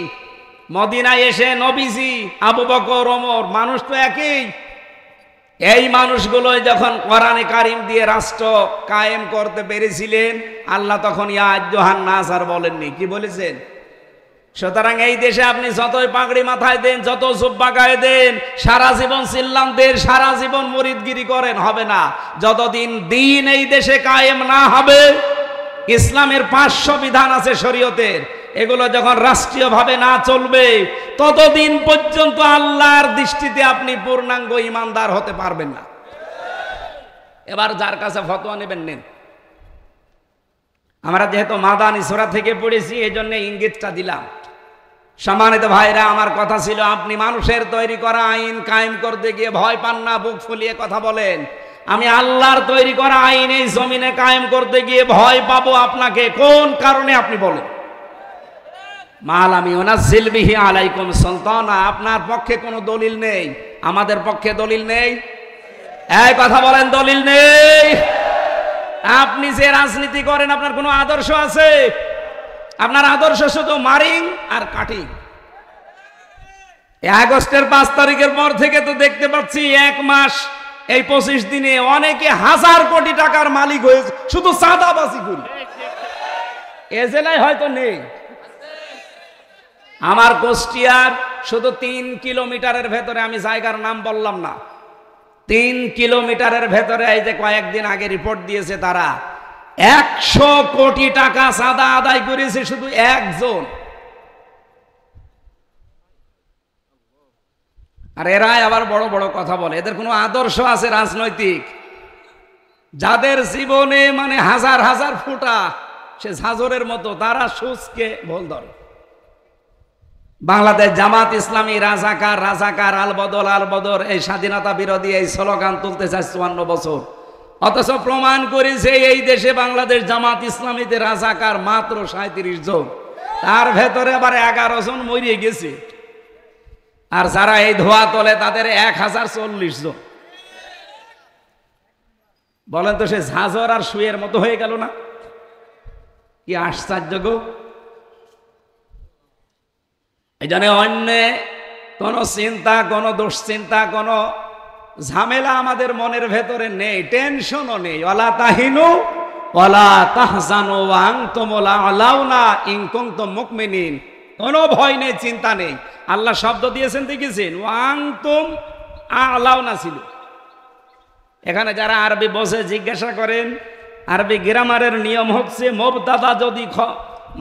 মদিনায় এসে নবীজি, আবু বকর, ওমর, মানুষ তো একই। এই মানুষগুলোই যখন কোরআনে কারিম দিয়ে রাষ্ট্র কায়েম করতে পেরেছিলেন, আল্লাহ তখন ইয়া আইয়ুহান নাস আর বলেননি, কি বলেছেন? সুতরাং এই দেশে আপনি যতই পাগড়ি মাথায় দেন, যত জুব্বা গায়ে দেন, সারা জীবন চিল্লান দেন, সারা জীবন মুরিদগিরি করেন, হবে না। যতদিন দিন এই দেশে কায়েম না হবে, ইসলামের 500 বিধান আছে শরীয়তের, এগুলো যখন রাষ্ট্রীয়ভাবে না চলবে, ততদিন পর্যন্ত আল্লাহর দৃষ্টিতে আপনি পূর্ণাঙ্গ ইমানদার হতে পারবেন না। এবার যার কাছে ফতোয়া নেবেন নেন। আমরা যেহেতু মাদানী সূরা থেকে পড়েছি, এই জন্য ইঙ্গিতটা দিলাম। সম্মানিত ভাইরা, আমার কথা ছিল, আপনি মানুষের তৈরি করা আইন কায়েম করতে গিয়ে ভয় পান না, বুক ফুলিয়ে কথা বলেন। আমি আল্লাহর তৈরি করা আইন এই জমিনে কায়েম করতে গিয়ে ভয় পাবো আপনাকে, কোন কারণে আপনি বলেন? মালামি উনাজ্জিল বিহি আলাইকুম সুলতানা, আপনার পক্ষে কোনো দলিল নেই, আমাদের পক্ষে দলিল নেই। এই কথা বলেন, দলিল নেই। আপনি যে রাজনীতি করেন, আপনার কোনো আদর্শ আছে? আপনার আদর্শ শুধু মারিং আর কাটিং। আগস্টের 5 তারিখের পর থেকে তো দেখতে পাচ্ছি 1 মাস এই 25 দিনে অনেকে 1000 কোটি টাকার মালিক হয়েছে, শুধু চাঁদাবাজি করি। এ জেলায় হয়তো নেই। আমার কুষ্টিয়ার শুধু 3 কিলোমিটারের ভেতরে, আমি জায়গার নাম বললাম না, 3 কিলোমিটারের ভেতরে এই যে কয়েকদিন আগে রিপোর্ট দিয়েছে, তারা 100 কোটি টাকা চাঁদা আদায় করেছে শুধু একজন। আর এরাই আবার বড় বড় কথা বলে, এদের কোনো আদর্শ আছে রাজনৈতিক? যাদের জীবনে মানে হাজার হাজার ফুটা সে ঝাঁঝরের মতো, তারা সুচকে ভুল ধরে। বাংলাদেশ জামাত ইসলামী রাজাকার রাজাকার, আল বদল আল বদর, এই স্বাধীনতা বিরোধী এই স্লোগান তুলতে চায় 54 বছর, অথচ প্রমাণ করেছে এই দেশে বাংলাদেশ জামাত ইসলামীতে রাজাকার মাত্র 37 জন, তার ভেতরে আবার 11 জন মরিয়ে গেছে। আর যারা এই ধোয়া তোলে তাদের 1040 জন। বলেন তো, সে ঝাঁঝর আর শুয়ের মতো হয়ে গেল না? কি আশ্চর্য গো! এই জন্য অন্য কোনো চিন্তা, কোনো দুশ্চিন্তা, কোনো ঝামেলা আমাদের মনের ভেতরে নেই, টেনশনও নেই। ওয়ালা তাহিনু ওয়ালা তাহজানু ওয়া আনতুমুল আ'লাউনা ইন কুনতুম মুমিনিন। কোনো ভয় নেই, চিন্তা নেই। আল্লাহ শব্দ দিয়েছেন দেখেছেন, ওয়াংতুম আলাউনা ছিল। এখানে যারা আরবি বসে জিজ্ঞাসা করেন, আরবি গ্রামারের নিয়ম হচ্ছে মুবতাদা যদি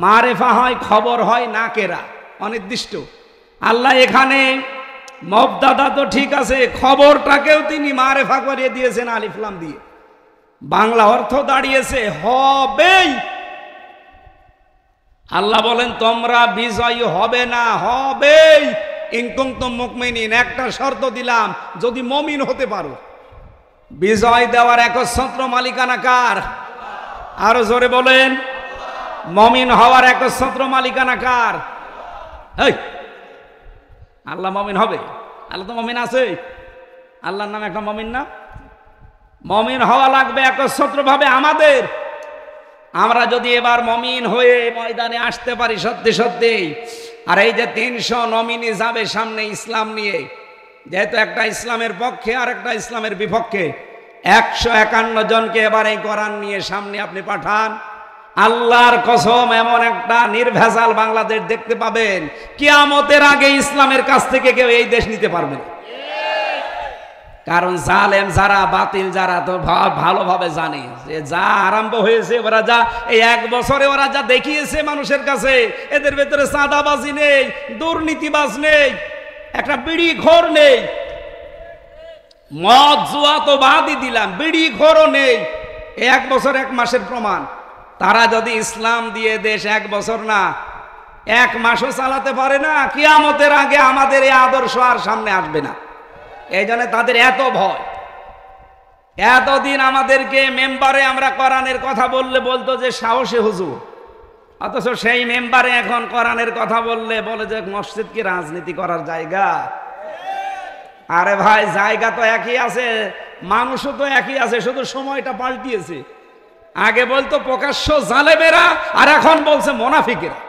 মারেফা হয়, খবর হয় নাকেরা, অনির্দিষ্ট। আল্লাহ এখানে মুবতাদা তো ঠিক আছে, খবরটাকেও তিনি মারেফা করিয়ে দিয়েছেন আলিফ লাম দিয়ে। বাংলা অর্থ দাঁড়িয়েছে হবেই। আল্লাহ বলেন তোমরা বিজয়ী হবে না, হবেই। ইন কুনতুম মুমিনিন, একটা শর্ত দিলাম, যদি মুমিন হতে পারো। বিজয় দেওয়ার একচ্ছত্র মালিকানা কার? আরো জোরে বলেন। মুমিন হওয়ার একচ্ছত্র মালিকানা কার? এই আল্লাহ মুমিন হবে? আল্লাহ তো মুমিন আছে, আল্লাহর নামে একটা মুমিন না? মুমিন হওয়া লাগবে একচ্ছত্র ভাবে আমাদের। আমরা যদি এবার মুমিন হয়ে ময়দানে আসতে পারি সত্যি সত্যি, আর এই যে 300 নমিনি যাবে সামনে ইসলাম নিয়ে, যেহেতু একটা ইসলামের পক্ষে আর একটা ইসলামের বিপক্ষে, 151 জনকে এবার এই কোরআন নিয়ে সামনে আপনি পাঠান, আল্লাহর কসম এমন একটা নির্ভেজাল বাংলাদেশ দেখতে পাবেন, কিয়ামতের আগে ইসলামের কাছ থেকে কেউ এই দেশ নিতে পারবে না। কারণ জালেম যারা, বাতিল যারা তো ভালোভাবে জানে যে যা আরম্ভ হয়েছে, ওরা যা এই 1 বছরে ওরা যা দেখিয়েছে মানুষের কাছে, এদের ভেতরে চাঁদাবাজি নেই, দুর্নীতিবাজ নেই, একটা বিড়ি ঘর নেই, মদ জুয়া তো বাদই দিলাম, বিড়ি ঘরও নেই। 1 বছর 1 মাসের প্রমাণ। তারা যদি ইসলাম দিয়ে দেশ 1 বছর না 1 মাসও চালাতে পারে না, কিয়ামতের আগে আমাদের এই আদর্শ আর সামনে আসবে না। এই জন্য তাদের এত ভয়। এতদিন আমাদেরকে মেম্বারে আমরা কোরআনের কথা বললে বলতো যে সাহসী হুজুর, অথচ সেই মেম্বারে এখন কোরআনের কথা বললে বলে যে মসজিদ কি রাজনীতি করার জায়গা? আরে ভাই, জায়গা তো একই আছে, মানুষও তো একই আছে, শুধু সময়টা পাল্টিয়েছে। আগে বলতো প্রকাশ্য জালেমেরা, আর এখন বলছে মুনাফিকেরা।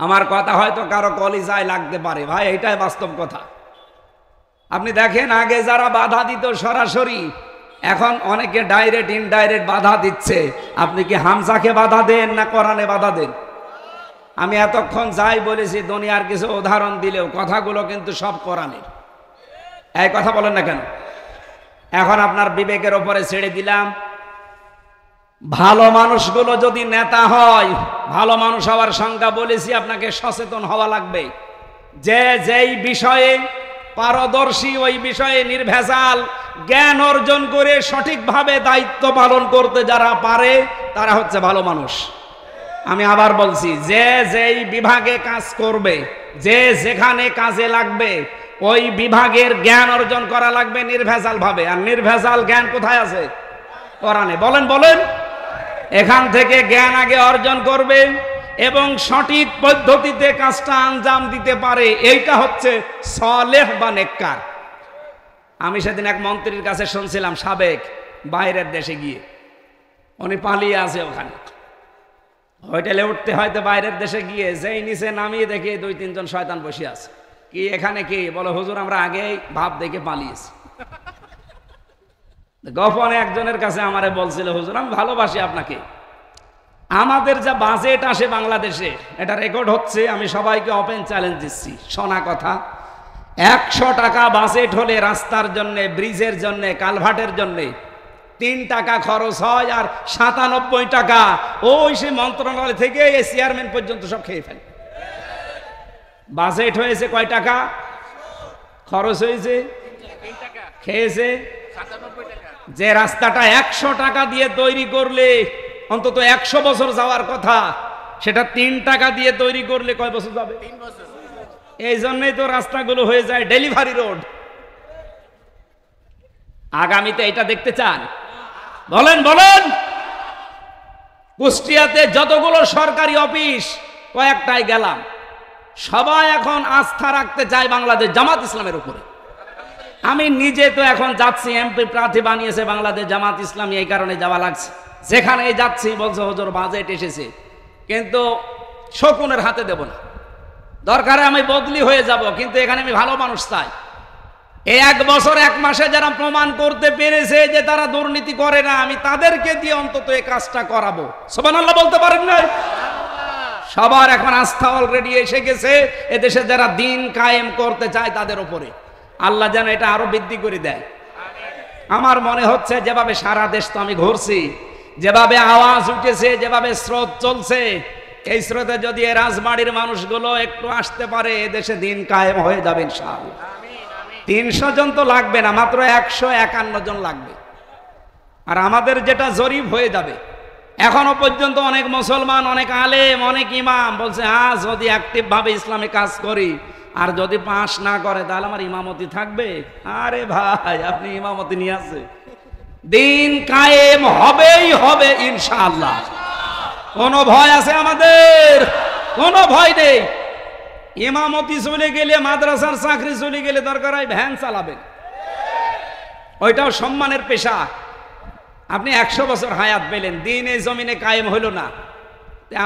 আমার কথা হয়তো কারো কলিজায় লাগতে পারে ভাই, এটাই বাস্তব কথা। আপনি দেখেন আগে যারা বাধা দিত সরাসরি, এখন অনেকে ডাইরেক্ট ইনডাইরেক্ট বাধা দিচ্ছে। আপনি কি হামজাকে বাধা দেন না কোরআনে বাধা দেন? আমি এতক্ষণ যাই বলেছি দুনিয়ার কিছু উদাহরণ দিলেও কথাগুলো কিন্তু সব কোরআনের। এই কথা বলেন না কেন? এখন আপনার বিবেকের ওপরে ছেড়ে দিলাম। ভালো মানুষগুলো যদি নেতা হয়, ভালো মানুষ হওয়ার সংজ্ঞা বলেছি আপনাকে, সচেতন হওয়া লাগবে। যে যেই বিষয়ে পারদর্শী, ওই বিষয়ে নির্ভেজাল জ্ঞান অর্জন করে সঠিকভাবে দায়িত্ব পালন করতে যারা পারে, তারা হচ্ছে ভালো মানুষ। আমি আবার বলছি, যে যেই বিভাগে কাজ করবে, যে যেখানে কাজে লাগবে, ওই বিভাগের জ্ঞান অর্জন করা লাগবে নির্ভেজাল ভাবে। আর নির্ভেজাল জ্ঞান কোথায় আছে? কোরআনে। বলেন বলেন। এখান থেকে জ্ঞান আগে অর্জন করবে এবং সঠিক পদ্ধতিতে কাজটা আঞ্জাম দিতে পারে, এইটা হচ্ছে সালেহ বা নেককার। আমি সেদিন এক মন্ত্রীর কাছে শুনছিলাম, সাবেক, বাইরের দেশে গিয়ে, উনি পালিয়ে আছে ওখানে, হোটেলে উঠতে হয়তো বাইরের দেশে গিয়ে, যেই নিচে নামিয়ে দেখে 2-3 জন শয়তান বসে আছে। কি এখানে কি? বলে হুজুর আমরা আগেই ভাব দেখে পালিয়েছি। গোপনে একজনের কাছে আমারে বলছিল, হুজুর আমি ভালোবাসি আপনাকে, আমাদের যা বাজেট আসে বাংলাদেশে, এটা রেকর্ড হচ্ছে, আমি সবাইকে ওপেন চ্যালেঞ্জ দিচ্ছি, শোনা কথা, 100 টাকা বাজেট হলে রাস্তার জন্য, ব্রিজের জন্য, কালভার্টের জন্য 3 টাকা খরচ হয়, আর 97 টাকা ওই সে মন্ত্রণালয় থেকে এই চেয়ারম্যান পর্যন্ত সব খেয়ে ফেলে। বাজেট হয়েছে কয় টাকা? খরচ হয়েছে, খেয়েছে 97 টাকা। যে রাস্তাটা 100 টাকা দিয়ে তৈরি করলে অন্তত 100 বছর যাওয়ার কথা, সেটা 3 টাকা দিয়ে তৈরি করলে কয় বছর যাবে? 3 বছর। এই জন্যই তো রাস্তাগুলো হয়ে যায় ডেলিভারি রোড। আগামীতে এটা দেখতে চান? বলেন বলেন। কুষ্টিয়াতে যতগুলো সরকারি অফিস, কয়েকটায় গেলাম, সবাই এখন আস্থা রাখতে চায় বাংলাদেশ জামাত ইসলামের উপরে। আমি নিজে তো এখন যাচ্ছি, এমপি প্রার্থী বানিয়েছে বাংলাদেশ জামাত ইসলামী, এই কারণে যাওয়া লাগছে। যেখানে যাচ্ছি বলছে হুজুর বাজেট এসেছে, কিন্তু শকুনের হাতে দেব না, দরকারে আমি বদলি হয়ে যাব, কিন্তু এখানে আমি ভালো মানুষ চাই। এই 1 বছর 1 মাসে যারা প্রমাণ করতে পেরেছে যে তারা দুর্নীতি করে না, আমি তাদেরকে দিয়ে অন্তত এই কাজটা করাবো। সুবহানাল্লাহ বলতে পারেন না? সবার এখন আস্থা অলরেডি এসে গেছে এদেশে যারা দিন কায়েম করতে চায় তাদের উপরে। আল্লাহ যেন এটা আরো বৃদ্ধি করে দেয়। আমার মনে হচ্ছে যেভাবে সারা দেশ তো আমি ঘুরছি, যেভাবে আওয়াজ উঠেছে, যেভাবে স্রোত চলছে, এই স্রোতে যদি এই রাজবাড়ির মানুষগুলো একটু আসতে পারে এদেশে দিন কায়েম হয়ে যাবে ইনশাআল্লাহ। 300 জন তো লাগবে না, মাত্র 151 জন লাগবে। আর আমাদের যেটা জরিপ হয়ে যাবে, এখনো পর্যন্ত অনেক মুসলমান, অনেক আলেম, অনেক ইমাম বলছে হ্যাঁ যদি অ্যাক্টিভ ভাবে ইসলামে কাজ করি, আর যদি পাস না করে তাহলে আমার ইমামতি থাকবে। আরে ভাই, আপনি ইমামতি নিয়ে আসে, দিন কায়েম হবেই হবে ইনশাআল্লাহ। কোনো ভয় আছে আমাদের? কোনো ভয় নেই। ইমামতি চলে গেলে, মাদ্রাসার চাকরি চলে গেলে দরকার হয় ভ্যান চালাবেন, ওইটাও সম্মানের পেশা। আপনি 100 বছর হায়াত পেলেন, দিন এই জমিনে কায়েম হইল না,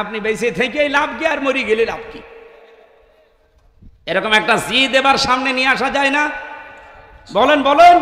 আপনি বেঁচে থেকেই লাভ কি আর মরি গেলে লাভ কি? এরকম একটা জিদ এবার সামনে নিয়ে আসা যায় না? বলেন বলেন।